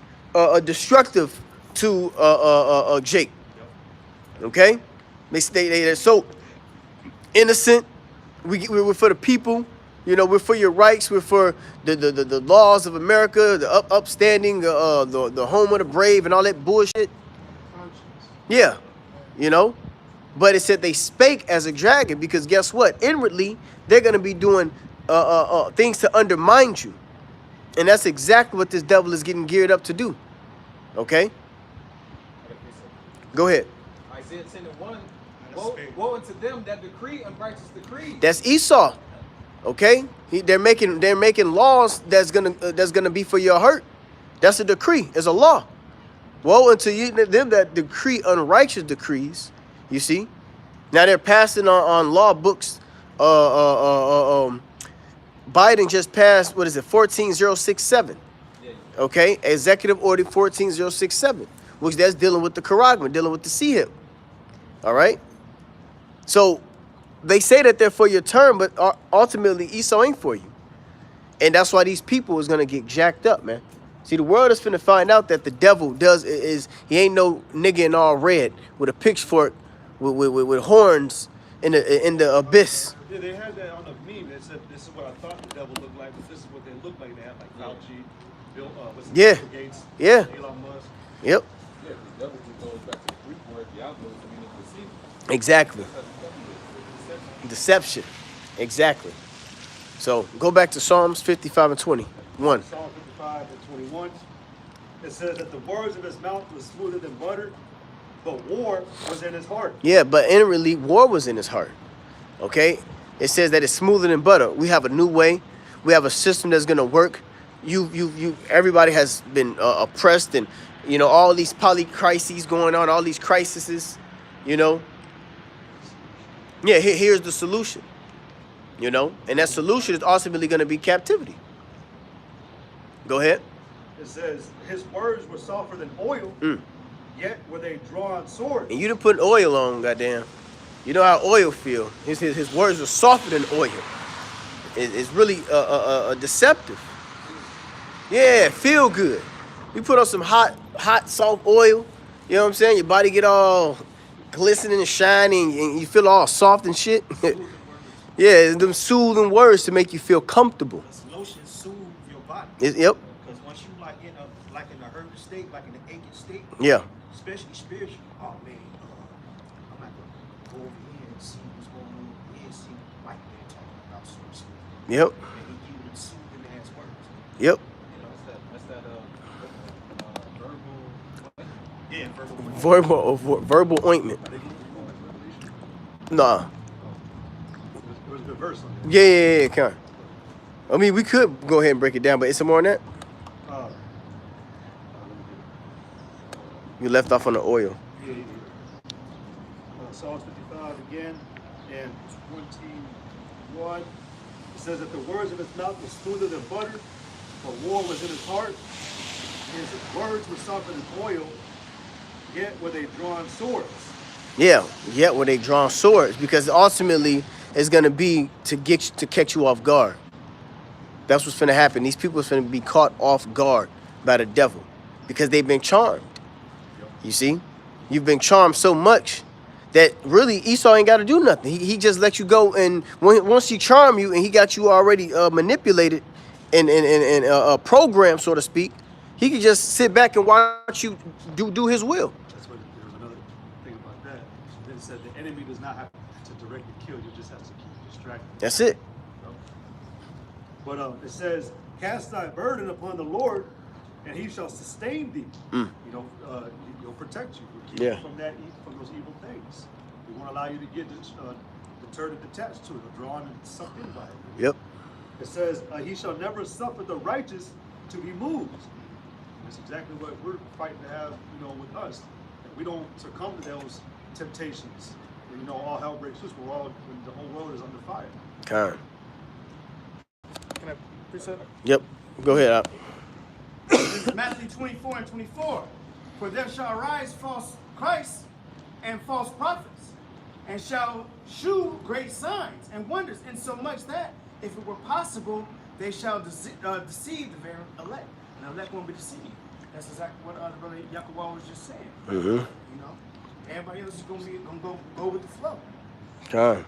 destructive to Jake. Okay, they're so innocent. We're for the people. You know, we're for your rights. We're for the laws of America, the upstanding, the home of the brave, and all that bullshit. Yeah, you know. But it said they spake as a dragon, because guess what? Inwardly, they're going to be doing things to undermine you. And that's exactly what this devil is getting geared up to do. Okay? Go ahead. Isaiah 10:1. Woe unto them that decree unrighteous decrees. That's Esau. Okay? They're making laws that's gonna be for your hurt. That's a decree. It's a law. Woe unto you them that decree unrighteous decrees. You see? Now they're passing on law books. Biden just passed, what is it, 14067. Okay? Executive Order 14067, which that's dealing with the Caragma, dealing with the C-HIP. All right? So they say that they're for your term, but ultimately Esau ain't for you. And that's why these people is going to get jacked up, man. See, the world is finna find out that the devil he ain't no nigga in all red with a pitchfork with horns in the abyss. Yeah, they had that on a meme that said, this is what I thought the devil looked like, but this is what they look like. They had like Fauci, Bill Gates, Yeah. Elon Musk. Yep. Yeah, the devil goes back to the Greek word, diablos, meaning deceiver. Exactly. That's how the devil is. Deception. Exactly. So go back to Psalms 55 and 21. Psalm 55 and 21. It says that the words of his mouth was smoother than butter, but war was in his heart. Yeah, but inwardly, war was in his heart. Okay? It says that it's smoother than butter. We have a new way. We have a system that's going to work. Everybody has been oppressed, and, you know, all these polycrises going on, all these crises, you know. Yeah, here's the solution, you know. And that solution is ultimately going to be captivity. Go ahead. It says his words were softer than oil, yet were they drawn swords. And you done put oil on, goddamn. You know how oil feel. His words are softer than oil. It's really deceptive. Yeah, feel good. You put on some hot, soft oil. You know what I'm saying? Your body get all glistening and shining, and you feel all soft and shit. Yeah, it's them soothing words to make you feel comfortable. This lotion soothe your body. Yep. Because once you like in a hurt state, like in an aching state, Yeah. especially spiritually, oh man, I'm not gonna go over here and see what's going on over here, see what they're talking about some shit. Yep. And he give you the soothing ass words. Yep. You know, that's that verbal. Yeah, verbal. Verbal ointment. Nah. It was a good verse on there. Yeah, kind of. I mean, we could go ahead and break it down, but it's some more than that. Uh, You left off on the oil. yeah. Psalms 55 again and 21. It says that the words of his mouth were smoother than butter, for war was in his heart. His words were softer than oil, yet were they drawn swords. Yeah, yet where they drawn swords, because ultimately it's gonna be to catch you off guard. That's what's gonna happen. These people are gonna be caught off guard by the devil because they've been charmed. You see, you've been charmed so much that really Esau ain't got to do nothing. He just let you go, and once he charmed you and he got you already manipulated and programmed, so to speak, he could just sit back and watch you do his will. That's what there was another thing about that. Then it said the enemy does not have to directly kill, you just have to keep you distracted. That's it. But it says, cast thy burden upon the Lord, and he shall sustain thee. Mm. You know, he'll protect you. He'll keep Yeah. you from those evil things. He won't allow you to get deterred and detached to it or drawn and sucked in by it. Yep. It says, he shall never suffer the righteous to be moved. That's exactly what we're fighting to have, with us. That we don't succumb to those temptations. And, all hell breaks loose. When the whole world is under fire. Kind. Can I present? Yep. Go ahead. Al. This is Matthew 24 and 24. For there shall arise false Christs and false prophets, and shall shew great signs and wonders, insomuch that, if it were possible, they shall deceive the very elect. Now, elect won't be deceived. That's exactly what the brother Yakuwa was just saying. Mm-hmm. Everybody else is gonna go with the flow. Kind.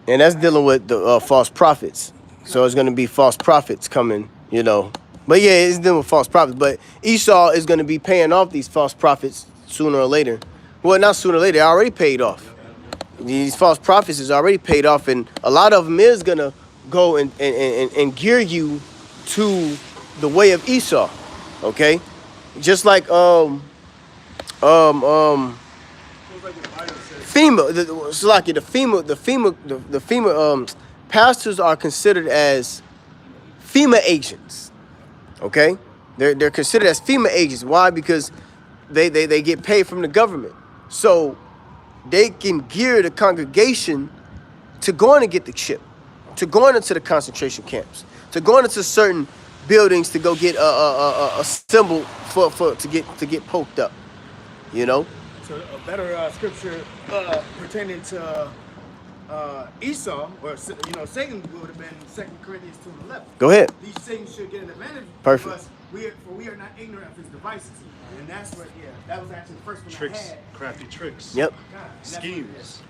And that's dealing with the false prophets. So it's going to be false prophets coming, But yeah, it's dealing with false prophets. But Esau is going to be paying off these false prophets sooner or later. Well, not sooner or later. They already paid off. These false prophets is already paid off. And a lot of them is going to go and gear you to the way of Esau. Okay? Just like FEMA, the FEMA pastors are considered as FEMA agents. Okay, they're considered as FEMA agents. Why? Because they get paid from the government, so they can gear the congregation to going to get the chip, to going into the concentration camps, to going into certain buildings to go get a symbol to get poked up. So a better scripture pertaining to Esau, or Satan, would have been 2 Corinthians 2:11. Go ahead. These Satan should get an advantage. Perfect. Because we are not ignorant of his devices, and that's what. Yeah, that was actually the first one I Tricks, had. crafty tricks. Yep. God, and that's what it Schemes. is.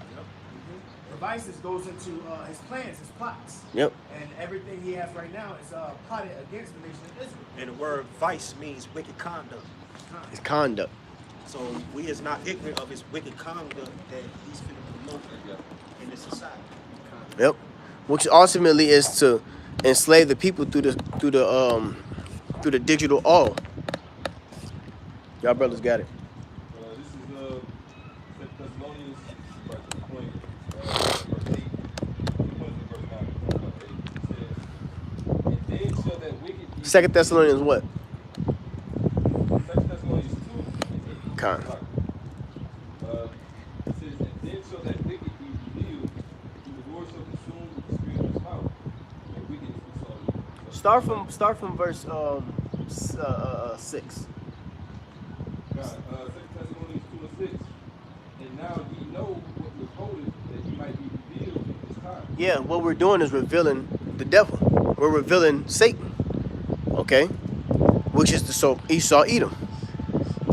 Devices goes into his plans, his plots. Yep. And everything he has right now is plotted against the nation of Israel. And the word vice means wicked conduct. His conduct. So we is not ignorant of his wicked conduct that he's finna promote in this society. Yep. Which ultimately is to enslave the people through the digital all. Y'all brothers got it. This is 2 Thessalonians, chapter 20, verse 8. 20 verse 9. It says, and then shall that wicked be. 2 Thessalonians what? 2 Thessalonians 2. Kind. It says, and then shall that wicked be revealed, whom the Lord shall consume with the spirit of his mouth, and wickedness which shall Start from verse 6. 2 Thessalonians 2 and 6. And now ye know what withholdeth, that ye might be revealed in this time. Yeah, what we're doing is revealing the devil. We're revealing Satan. Okay? Which is the Esau Edom.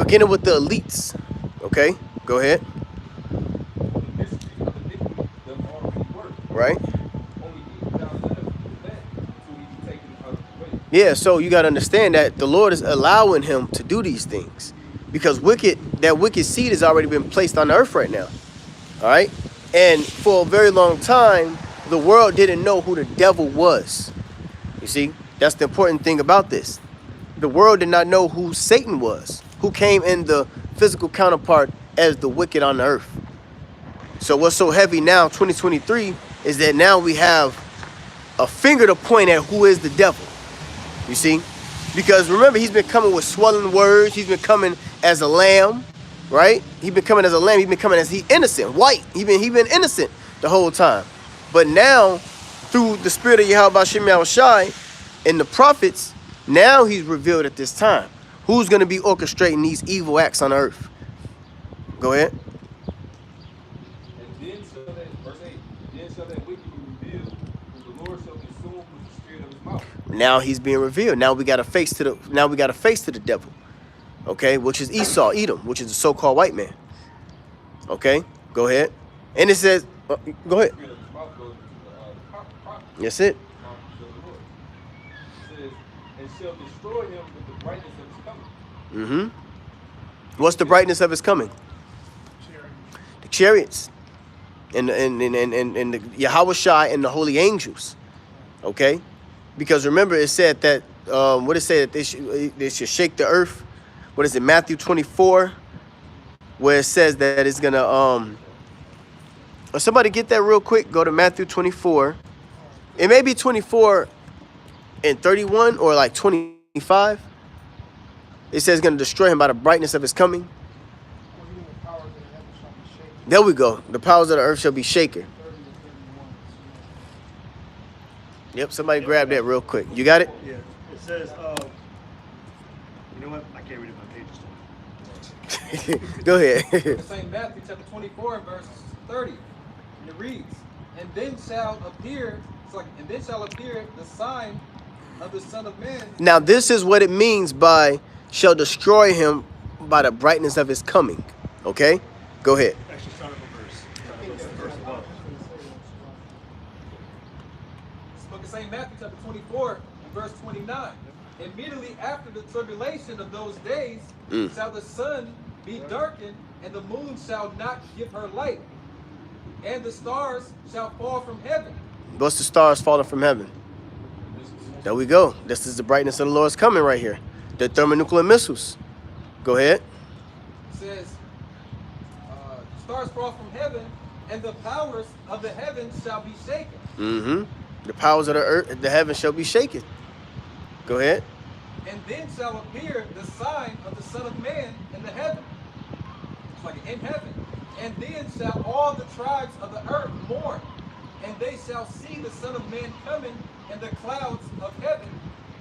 beginning with the elites. Okay, go ahead. The mystery of iniquity does already work. Right. Only he thou left with that until he be taken out of the way. Yeah, so you got to understand that the Lord is allowing him to do these things because that wicked seed has already been placed on the earth right now. All right. And for a very long time, the world didn't know who the devil was. You see, that's the important thing about this. The world did not know who Satan was, who came in the physical counterpart as the wicked on the earth. So what's so heavy now, 2023, is that now we have a finger to point at who is the devil. You see? Because remember, he's been coming with swelling words. He's been coming as a lamb, right? He's been coming as a lamb. He's been coming as he innocent, white. He been innocent the whole time. But now, through the spirit of Yahweh Shem Yahushai and the prophets, now he's revealed at this time. Who's going to be orchestrating these evil acts on earth? Go ahead. And then shall that, verse 8, then shall that wicked be revealed, whom the Lord shall consume with the spirit of his mouth. Now he's being revealed. Now we got a face to the devil. Okay, which is Esau, Edom, which is the so-called white man. Okay, go ahead. And it says, go ahead. The spirit of his mouth goes to the prophet. That's it. Shall the Lord. It says, and shall destroy him with the brightness of his coming. Mm-hmm. What's the brightness of his coming? The chariots. And the Yahweh Shai and the holy angels. Okay? Because remember it said that, what it said, that they should shake the earth. What is it, Matthew 24? Where it says that it's going to, somebody get that real quick. Go to Matthew 24. It may be 24 and 31 or like 25. It says it's going to destroy him by the brightness of his coming. There we go. The powers of the earth shall be shaken. Yep, somebody grab that real quick. You got it? Yeah, it says, you know what? I can't read it. My page is too. Go ahead. The same Matthew chapter 24 and verse 30. And it reads, and then shall appear the sign of the Son of Man. Now this is what it means by shall destroy him by the brightness of his coming. Okay? Go ahead. Actually, start of a verse. Verse above. This book of St. Matthew chapter 24 and verse 29. Immediately after the tribulation of those days shall the sun be darkened, and the moon shall not give her light, and the stars shall fall from heaven. What's the stars falling from heaven? There we go. This is the brightness of the Lord's coming right here. The thermonuclear missiles. Go ahead. It says, stars fall from heaven, and the powers of the heavens shall be shaken. Mm-hmm. The powers of the earth, the heavens shall be shaken. Go ahead. And then shall appear the sign of the Son of Man in the heaven. It's like in heaven. And then shall all the tribes of the earth mourn, and they shall see the Son of Man coming in the clouds of heaven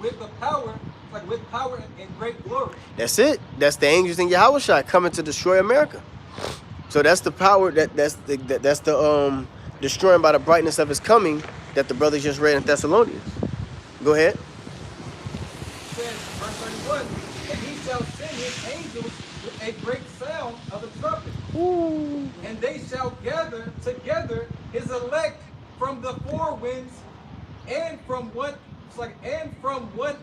with the power, like with power and great glory. That's it. That's the angels in Yahweh Shai coming to destroy America. So that's the power that's the destroying by the brightness of his coming that the brothers just read in Thessalonians. Go ahead. It says, verse 31, and he shall send his angels with a great sound of the trumpet. Ooh. And they shall gather together his elect from the four winds and from one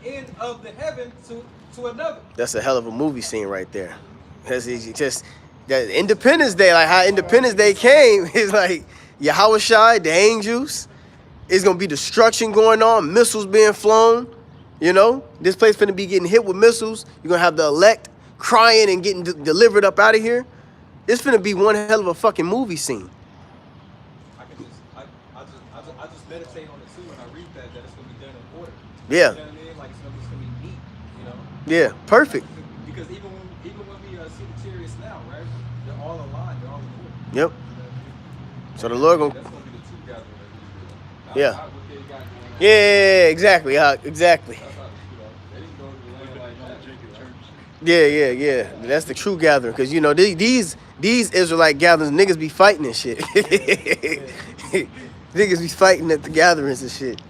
end of the heaven to another. That's a hell of a movie scene right there. Because it's just that Independence Day, like how Independence Day came, it's like Yahweh Shai, the angels. It's gonna be destruction going on, missiles being flown. You know, this place finna be getting hit with missiles. You're gonna have the elect crying and getting delivered up out of here. It's finna be one hell of a fucking movie scene. I just meditate on it too when I read that it's gonna be done in order. Yeah. You know what I mean? Like it's gonna be neat, you know? Yeah, perfect. Because even when we see the chariots now, right? They're all aligned, they're all in order. Yep. You know what I mean? So the Lord That's gonna be the two gathering. Yeah. Not what they got going on. Yeah, exactly. Exactly. That's how, they didn't go to the land like that. Yeah. That's the true gathering. Because, you know, these Israelite gatherings, niggas be fighting and shit. Niggas be fighting at the gatherings and shit.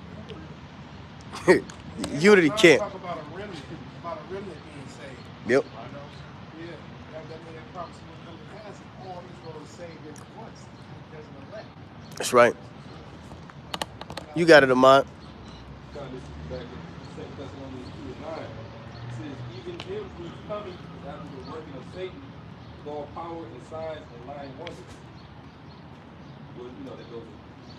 Unity camp. Talk about a remnant being saved. Yep. Yeah. That's right. You got it, Ahmad. Kind of this is back in 2 Thessalonians 2:9. It says, even him whose coming is after the working of Satan, with all power and signs and lying wonders. Well, you know, that goes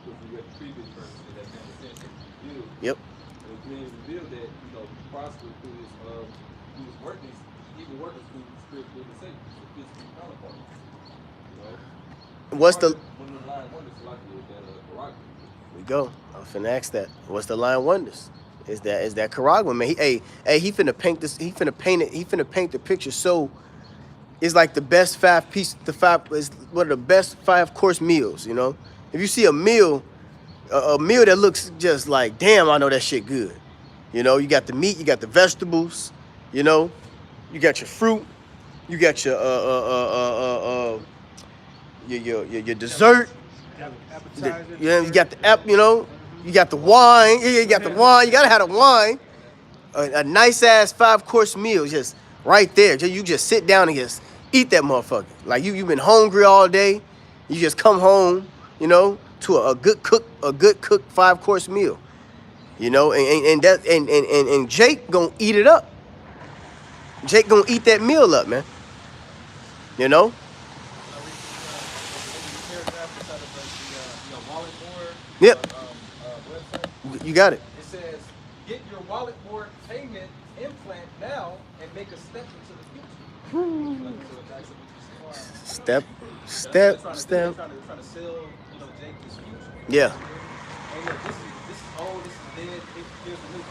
with we read the previous verse that man was sent to reveal. Yep. And it's being revealed that, you know, prosper through his workings, even workers through the spirit of Satan, the physical counterpart. You know? What's the One of the lying wonders like is that Barak. we go. I'm finna ask that. What's the line wonders? Is that Karagma, man? He finna paint this. He finna paint it. He finna paint the picture. So it's like the best is one of the best 5-course meals. You know, if you see a meal that looks just like, damn, I know that shit good. You know, you got the meat, you got the vegetables. You know, you got your fruit, you got your dessert. You got the app, you know, you got the wine. Yeah, you got the wine. You gotta have the wine. A nice ass 5-course meal, just right there. You just sit down and just eat that motherfucker. Like you've been hungry all day. You just come home, you know, to a good cooked 5-course meal. You know, and Jake gonna eat it up. Jake gonna eat that meal up, man. You know. Yep. You got it. It says, get your wallet board payment implant now and make a step into the future. Step. They're trying to sell, you know, Jake this future. Yeah. Hey, look, this is old, this is dead. Here's the new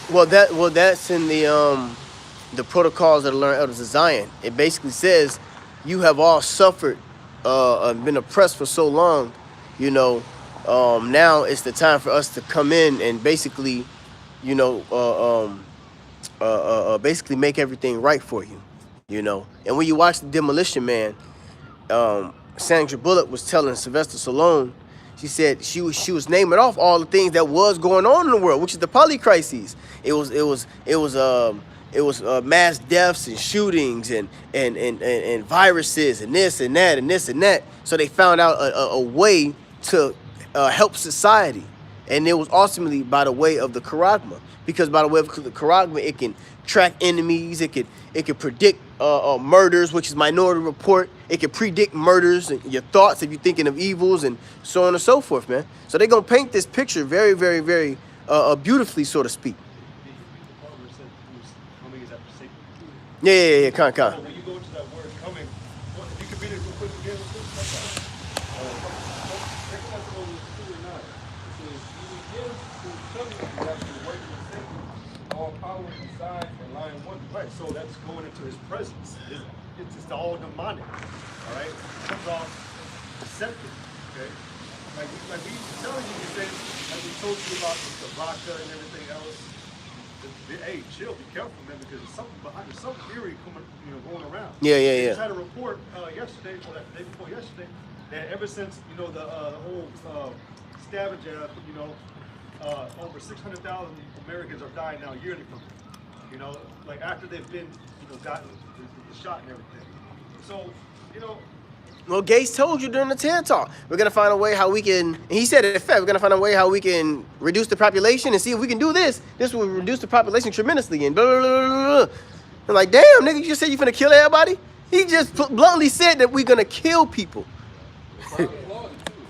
thing. Well, that's in the protocols of the learned elders of Zion. It basically says you have all suffered, been oppressed for so long. You know, now it's the time for us to come in and basically, you know, basically make everything right for you. You know, and when you watch The Demolition Man, Sandra Bullock was telling Sylvester Stallone, she said she was naming off all the things that was going on in the world, which is the polycrises. It was mass deaths and shootings and viruses and this and that and this and that. So they found out a way to help society, and it was ultimately by the way of the Charagma, because by the way of the Charagma, it can track enemies, it can predict murders, which is Minority Report. It can predict murders and your thoughts if you're thinking of evils and so on and so forth, man. So they're gonna paint this picture very, very, very beautifully, so to speak. Yeah. Con. When you go into that word coming, if you could read it real quick again, all power and signs and lying wonders. right, so that's going into his presence. It's just all demonic, all right? It comes off deceptive, okay? Like we telling you things, like we told you about the vodka and everything else. Hey, chill, be careful, man, because there's something behind, there's some theory coming, you know, going around. Yeah. I just had a report yesterday, or the day before yesterday, that ever since, you know, the whole stabbing jab, you know, over 600,000 Americans are dying now yearly from it. You know, like after they've been, you know, gotten the shot and everything. So, you know. Well, Gates told you during the TED Talk, we're going to find a way how we can, and he said it in fact, we're going to find a way how we can reduce the population and see if we can do this. This will reduce the population tremendously and blah, blah, blah, blah, blah. I'm like, damn, nigga, you just said you're going to kill everybody? He just bluntly said that we're going to kill people.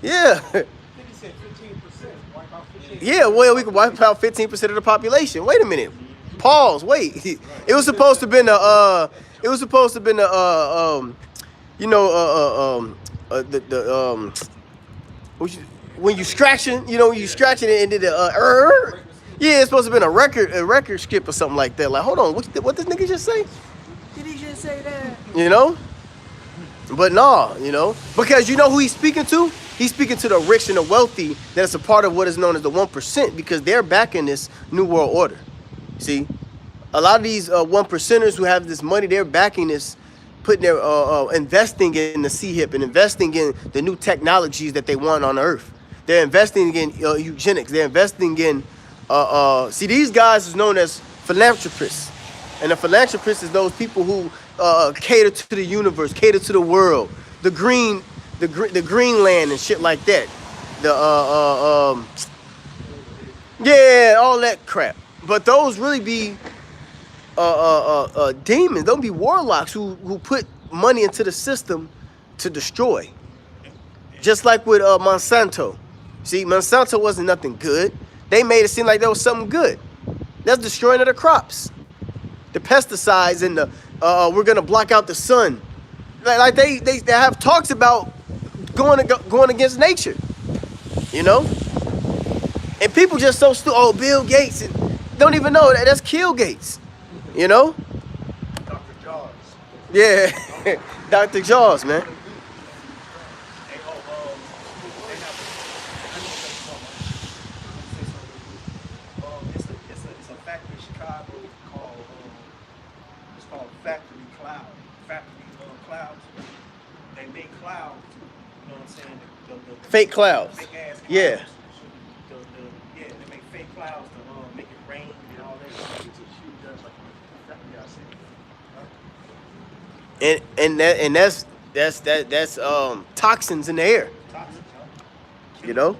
Yeah. I think he said 15%. Wipe out 15%. Yeah, well, we can wipe out 15% of the population. Wait a minute. Pause. Wait. It was supposed to have been when you scratching, you know, you scratching it and did yeah, it's supposed to have been a record skip or something like that. Like, hold on, what this nigga just say? Did he just say that? You know? But nah, you know, because you know who he's speaking to? He's speaking to the rich and the wealthy. That's a part of what is known as the 1%, because they're backing this new world order. See, a lot of these 1%ers who have this money, they're backing this, putting their investing in the CHIP and investing in the new technologies that they want on Earth. They're investing in eugenics. They're investing in see, these guys is known as philanthropists, and a philanthropist is those people who cater to the universe, cater to the world. The green the Greenland and shit like that. The yeah, all that crap. But those really be demons. Don't be warlocks who put money into the system to destroy. Just like with Monsanto. See, Monsanto wasn't nothing good. They made it seem like there was something good. That's destroying of the crops. The pesticides and the we're gonna block out the sun. Like they have talks about going against nature. You know? And people just so stupid. Oh, Bill Gates, and don't even know that's Kill Gates. You know? Dr. Jaws. Yeah, Dr. Jaws, man. They have, it's a factory in Chicago called Factory Cloud. Factory Clouds. They make clouds. You know what I'm saying? The Fake clouds. fake ass clouds. Yeah. Yeah, they make fake clouds to make it rain and all that. And that's toxins in the air. You know?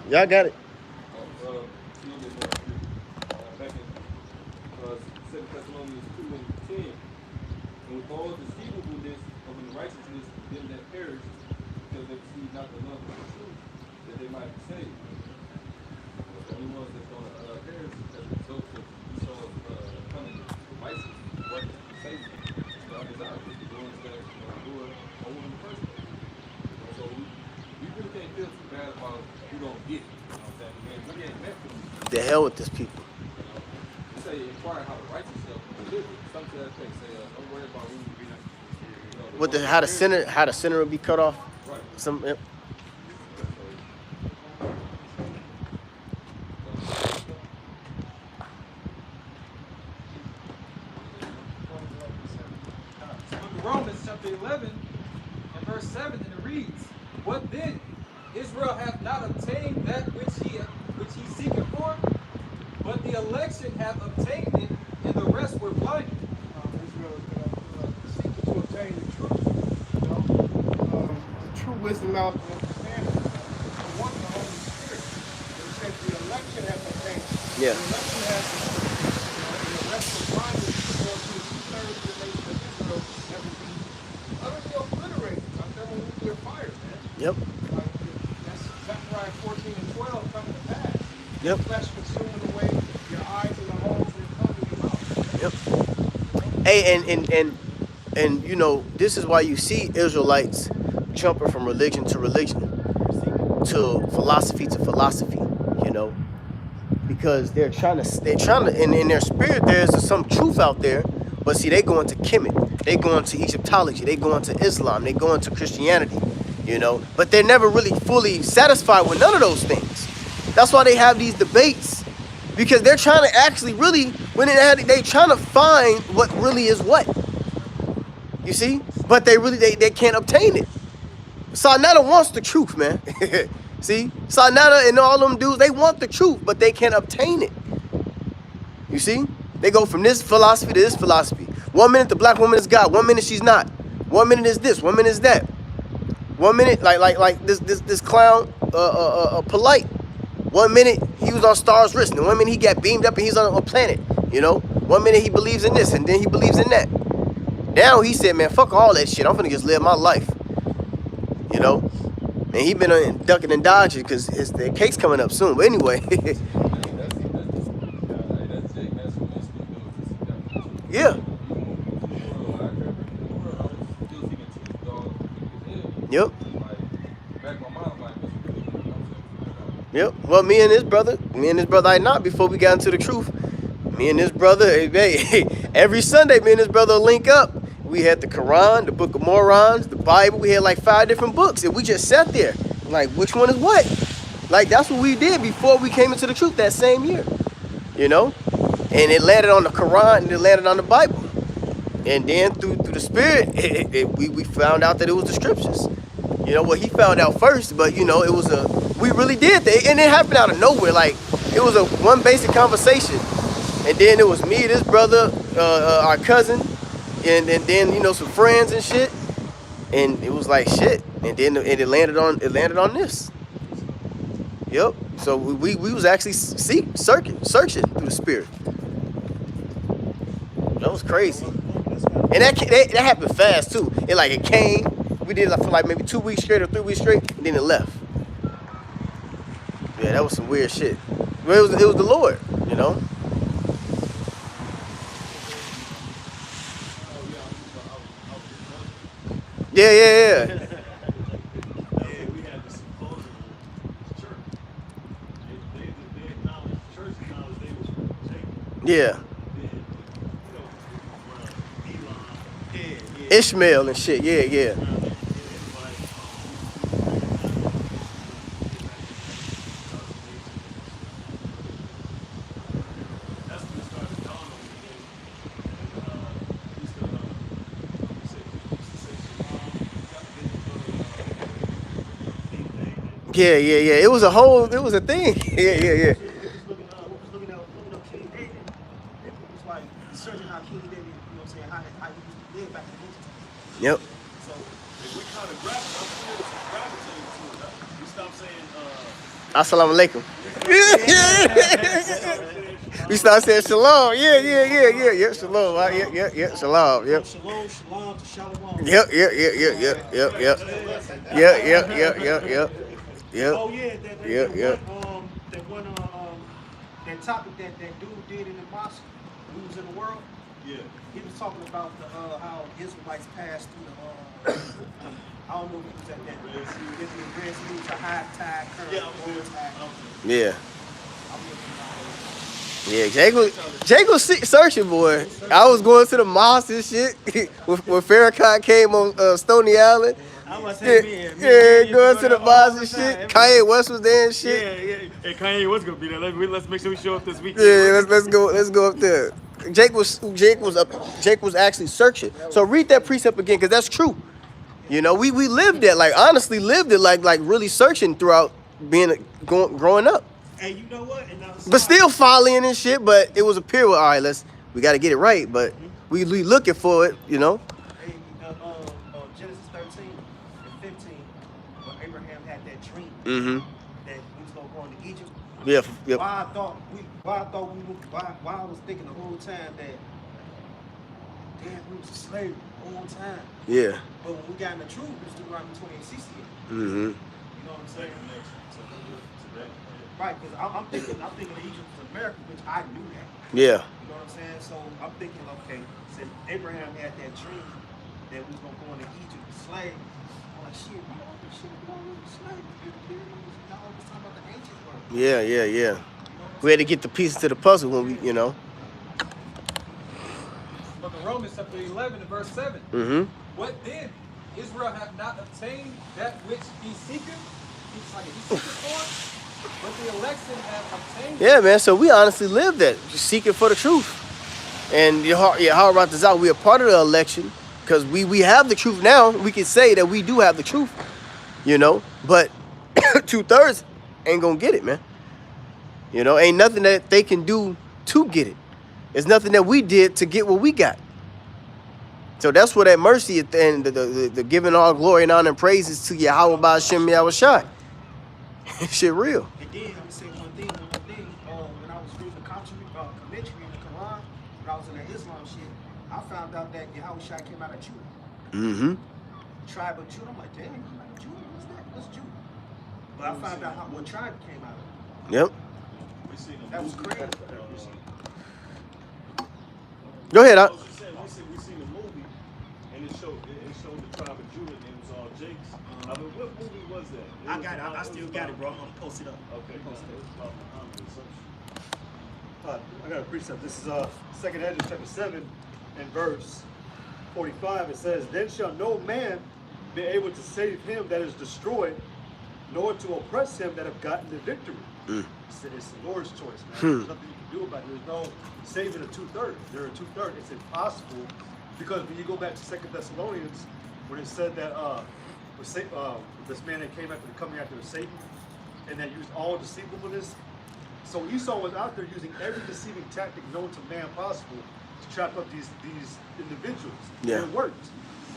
Y'all got it. Back in 2 Thessalonians 2:10, and with all deceivableness of unrighteousness, them that perish, because they receive not the love of the truth, that they might be saved. The only ones that's going to perish as a result of Esau's cunning devices, working for Satan. God is out with the ones that do it over in the first place. So we really can't feel too bad about who don't get it. You know what I'm saying? Man, we ain't meant for this. The hell with this people. You say inquire how to right yourself and deliver. Some to that effect say, don't worry about who you be. What the how the center will be cut off. Right. Some yep. Book of Romans chapter 11 and verse 7, and it reads, "What then? Israel hath not obtained that which he seeketh for, but the election hath obtained it, and the rest were blinded." Israel is seeking to obtain the truth, you know, the true wisdom, knowledge, and understanding. The one, the Holy Spirit. It says the election has obtained. Yeah. The election has obtained. And the rest of blinded people to the 2/3 of the nation of Israel that will be utterly obliterated by thermonuclear fire, man. Yep. That's Zechariah 14 and 12 coming to pass. Yep. Flesh consuming away your eyes and the holes that come to your mouth. Yep. Hey, and you know, this is why you see Israelites jumping from religion to religion, to philosophy, you know, because they're trying to, in their spirit, there's some truth out there, but see, they go into Kemet, they go into Egyptology, they go into Islam, they go into Christianity, you know, but they're never really fully satisfied with none of those things. That's why they have these debates, because they're trying to actually really, they trying to find what really is what. You see? But they can't obtain it. Sarnetta wants the truth, man. See? Sarnetta and all them dudes, they want the truth, but they can't obtain it. You see? They go from this philosophy to this philosophy. 1 minute the black woman is God, 1 minute she's not. 1 minute is this, 1 minute is that. 1 minute, like this clown, Polite. 1 minute he was on Star's wrist, and 1 minute he got beamed up and he's on a planet. You know? 1 minute he believes in this, and then he believes in that. Now he said, man, fuck all that shit. I'm finna just live my life. You know? And he been ducking and dodging because the cake's coming up soon. But anyway. Yeah. Yep. Yep. Well, me and his brother I not before we got into the truth. Me and his brother, hey, every Sunday, me and his brother link up. We had the Quran, the Book of Morons, the Bible. We had like 5 different books, and we just sat there, like, which one is what? Like, that's what we did before we came into the truth that same year, you know? And it landed on the Quran, and it landed on the Bible. And then through the Spirit, we found out that it was the Scriptures. You know, well, he found out first, but, you know, we really did that. And it happened out of nowhere. Like, it was one basic conversation. And then it was me, this brother, our cousin, and then you know some friends and shit. And it was like shit. And then it landed on this. Yep. So we was actually searching through the spirit. That was crazy. And that happened fast too. It came. We did it for like maybe 2 weeks straight or 3 weeks straight, and then it left. Yeah, that was some weird shit. But it was the Lord, you know. Yeah. Yeah, we had the symposium at church. They acknowledged, the church acknowledged they was from Jacob. Yeah. Then, you know, Elon, Ishmael and shit. Yeah. That's when it started to dawn on me. Yeah. It was a thing. Yeah. Looking up King David. It was like searching how King David, you know what I'm saying, how he used to live back in the ancient times. Yep. So if we kind of gravitate to it, we stop saying, Assalamu alaikum. We start saying shalom. Yeah. Shalom. Yeah. Shalom. Yep. Shalom to shalom. Yep. Oh yeah, that topic that dude did in the mosque, who was in the world. yeah. He was talking about how Israelites passed through the I don't know if it was at that Red Sea, it was a high tide current. Yeah, I was there. Yeah. Yeah, Jake was searching, boy. I was going to the mosque and shit when Farrakhan came on Stony Island. I must Yeah, say, going to the mosque and shit. Kanye West was there and shit. Yeah. And Kanye was gonna be there. Let's make sure we show up this weekend. Yeah, let's go up there. Jake was actually searching. So read that precept again, because that's true. You know, we lived that, like honestly lived it, like really searching throughout growing up. and you know what? And But still following and shit. But it was a period. All right, we got to get it right. But we looking for it, you know. Genesis 13 and 15, when Abraham had that dream Mm-hmm. that he was gonna go into Egypt. Yeah. Yep. Why I was thinking the whole time that damn, we was a slave the whole time. Yeah. But when we got in the truth, it was Deuteronomy 28:68. Mm-hmm. You know what I'm saying? Right, because I'm thinking that Egypt was America, which I knew that. Yeah. You know what I'm saying? So I'm thinking, okay, since Abraham had that dream that we was gonna go into Egypt as slaves, I'm like, shit, we already slaves. Y'all was talking about the ancient world. Yeah. We had to get the pieces to the puzzle when we, you know. Book of Romans chapter 11 and verse 7. Mm-hmm. What then? Israel have not obtained that which he seeketh? He seeketh for? But the election have obtained. Yeah, man. So we honestly live that, just seeking for the truth. And how about this out? We are part of the election because we have the truth now. We can say that we do have the truth, you know. But 2/3 ain't gonna get it, man. You know, ain't nothing that they can do to get it. It's nothing that we did to get what we got. So that's where that mercy at the end, the giving all glory and honor and praises to Yahweh Ba'ashem Yahushai. Shit real. And then, let me say one thing. When I was reading the commentary in the Quran, when I was in the Islam shit, I found out that Yahushua came out of Judah. Mm-hmm. Tribe of Judah. I'm like, damn, you like Judah? What's that? What's Judah? But I found out what tribe it came out of. Yep. That was crazy. Go ahead. We seen the movie, and it showed the tribe of Judah, and it was all Jake's. I mean, what movie was that? I got it. I still got it, bro. I'm gonna post it up. Okay. Post it. I got a precept. This is 2nd Ezra chapter 7 and verse 45. It says, "Then shall no man be able to save him that is destroyed, nor to oppress him that have gotten the victory." It's the Lord's choice, man. There's nothing you can do about it. There's no saving a 2/3. There are 2/3. It's impossible because when you go back to 2nd Thessalonians, when it said that this man that came after coming after Satan and that used all deceivableness So Esau was out there using every deceiving tactic known to man possible to trap up these individuals. Yeah. And it worked.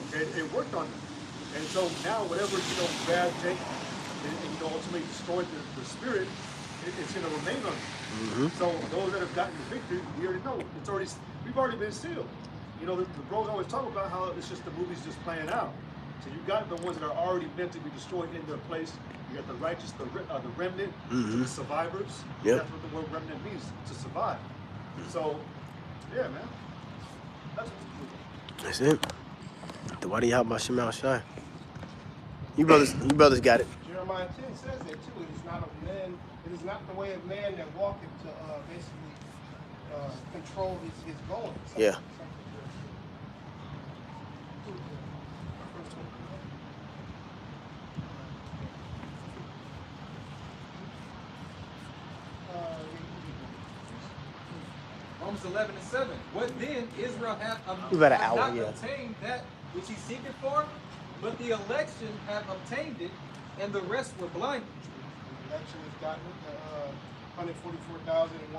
Okay, it worked on them. And so now whatever, bad Jake and ultimately destroyed the spirit, it's going to remain on them. So those that have gotten the victory, we already know we've already been sealed. The bros always talk about how it's just the movie's just playing out. So you got the ones that are already meant to be destroyed in their place. You got the righteous, the remnant, the survivors. Yep. That's what the word remnant means, to survive. So, yeah, man. That's what's true. That's it. The wadi out my Shemal Shai. You brothers got it. Jeremiah 10 says that too. It is not the way of man that walketh to basically control his going. Yeah. Romans 11:7. What then Israel hath About an hour, not yeah. obtained that which he seeketh for, but the election have obtained it, and the rest were blinded. The election has gotten 144,000 and 1/3.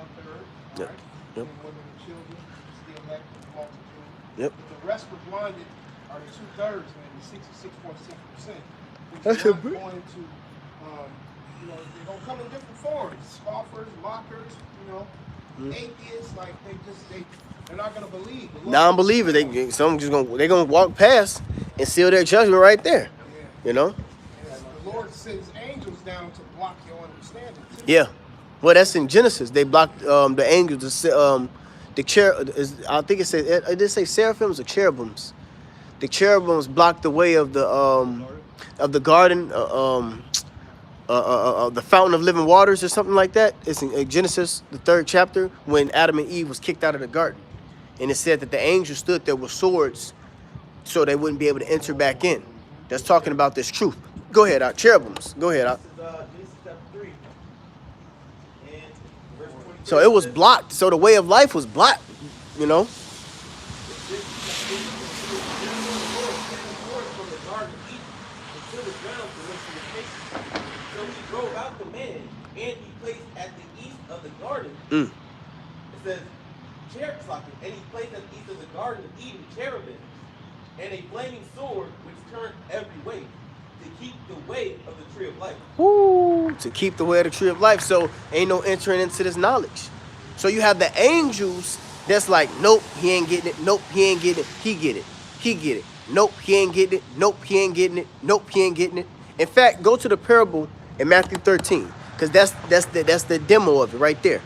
Yep. Right? Yep. And women and children. It's the elect multitude. Yep. But the rest were blinded are the 2/3, and the 66.6%. That's Which a are bit- going to, they're going to come in different forms. Scoffers, mockers, atheists, like they're not going to believe. The Lord- Non-believer, they're gonna walk past and seal their judgment right there. Yeah. You know? Yeah, the Lord sends angels down to block your understanding too. Yeah. Well, that's in Genesis. They blocked the angels. I think it did say seraphims or cherubims. The cherubims blocked the way of the garden, the fountain of living waters or something like that. It's in Genesis, the 3rd chapter, when Adam and Eve was kicked out of the garden, and it said that the angels stood there with swords, so they wouldn't be able to enter back in. That's talking about this truth. Go ahead, cherubims. Go ahead. This is Genesis chapter 3. And verse 23. So it was blocked. So the way of life was blocked. You know. From the Garden of Eden until the ground from which he was taken. So he drove out the man, and he placed at the east of the garden. Mm. It says, and he placed at the east of the Garden of Eden cherubim, and a flaming sword which turned every way, to keep the way of the tree of life. Woo, to keep the way of the tree of life. So ain't no entering into this knowledge. So you have the angels that's like, nope, he ain't getting it. Nope, he ain't getting it. He get it. He get it. Nope, he ain't getting it. Nope, he ain't getting it. Nope, he ain't getting it. In fact, go to the parable in Matthew 13, because that's the demo of it right there.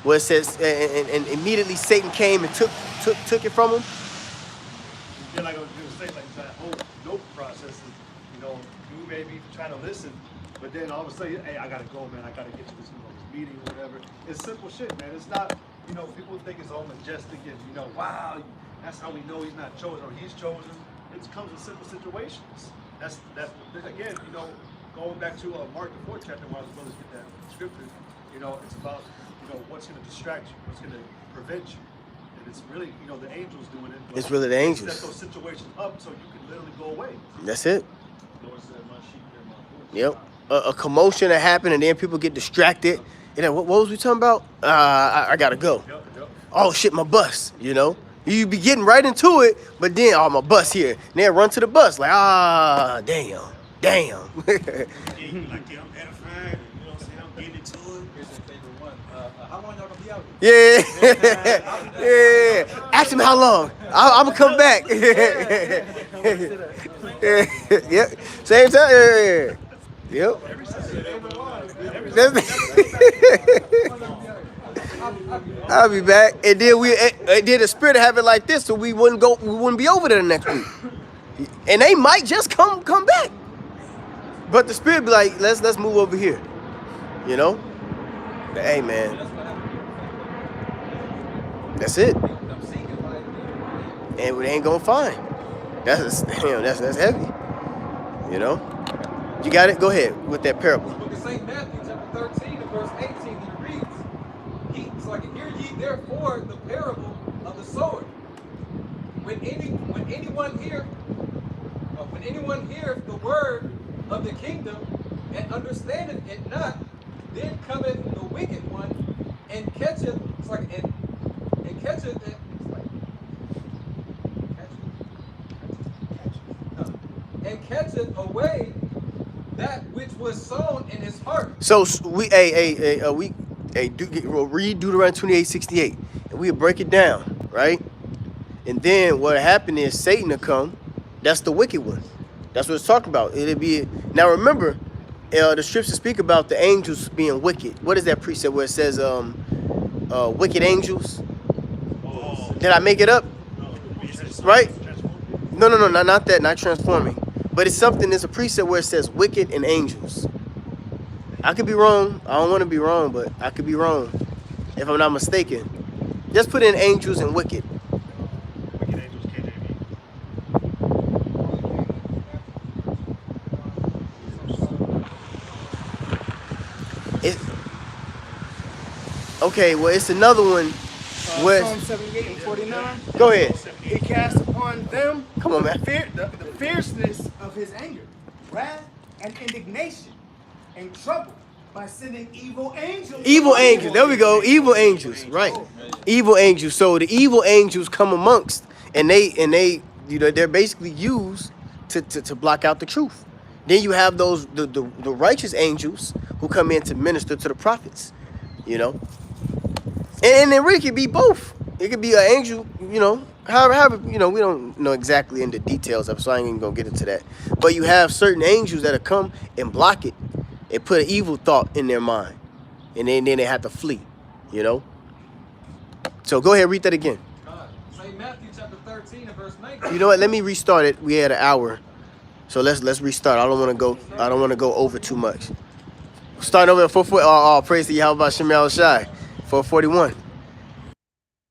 Where it says, and immediately Satan came and took it from him. Then like I was going to say, like that whole note process is, you may be trying to listen, but then all of a sudden, hey, I gotta go, man. I gotta get to this meeting or whatever. It's simple shit, man. It's not, people think it's all majestic and wow, that's how we know he's not chosen or he's chosen. It comes in simple situations. That's again, going back to Mark the 4th chapter, while I was going to get that scripture. It's about what's going to distract you, what's going to prevent you. And it's really, the angels doing it. It's really the Set angels. those situations up so you can literally go away. That's it. Lord said, my sheep hear my voice. Yep. A commotion that happened, and then people get distracted. And then, what was we talking about? I gotta go. Yep. Oh shit, my bus. You be getting right into it, but then my bus here. And then run to the bus like damn. Yeah, you like, yeah, I'm edifying, you know what I'm saying? I'm getting into it. Here's your favorite one. How long y'all gonna be out here? Yeah. Yeah. Ask him how long. I'm gonna come back. Yep. Same time. Yeah. Yep. I'll be back. And then the spirit have it like this, so we wouldn't be over there the next week. And they might just come back. But the spirit be like, let's move over here. But, hey man. That's it. And we ain't gonna find. That's heavy. You got it? Go ahead with that parable. Book of St. Matthew, chapter 13, and verse 18, he reads, it's like, hear ye therefore the parable of the sower. When anyone heareth the word of the kingdom and understandeth it not, then cometh the wicked one, and catcheth, it's like, and catcheth, it's like, and catcheth away that which was sown in his heart. So we we'll read Deuteronomy 28:68, and we'll break it down, right? And then what happened is Satan will come. That's the wicked one. That's what it's talking about. It'll be now. Remember, the scriptures speak about the angels being wicked. What is that precept where it says wicked angels? Did I make it up? Right? No, not that, not transforming. But it's something, there's a precept where it says wicked and angels. I could be wrong. I don't want to be wrong, but I could be wrong if I'm not mistaken. Just put in angels and wicked. Wicked angels, KJV. Okay, well, it's another one where... Psalm 78 and 49. Go ahead. He cast upon them Come on, man. the fierceness of his anger, wrath, and indignation, and trouble by sending evil angels. Evil angels. There we go. Evil angels. Right. Evil angels. So the evil angels come amongst, and they they're basically used to block out the truth. Then you have those the righteous angels who come in to minister to the prophets. And it really could be both. It could be an angel, however, we don't know exactly in the details of it, so I ain't even gonna get into that. But you have certain angels that'll come and block it and put an evil thought in their mind. And then they have to flee, So go ahead, read that again. Say Matthew chapter 13 and verse 19. You know what? Let me restart it. We had an hour. So let's restart. I don't want to go over too much. Starting over at 440. Oh, praise to Yahweh Shem Shai. 441.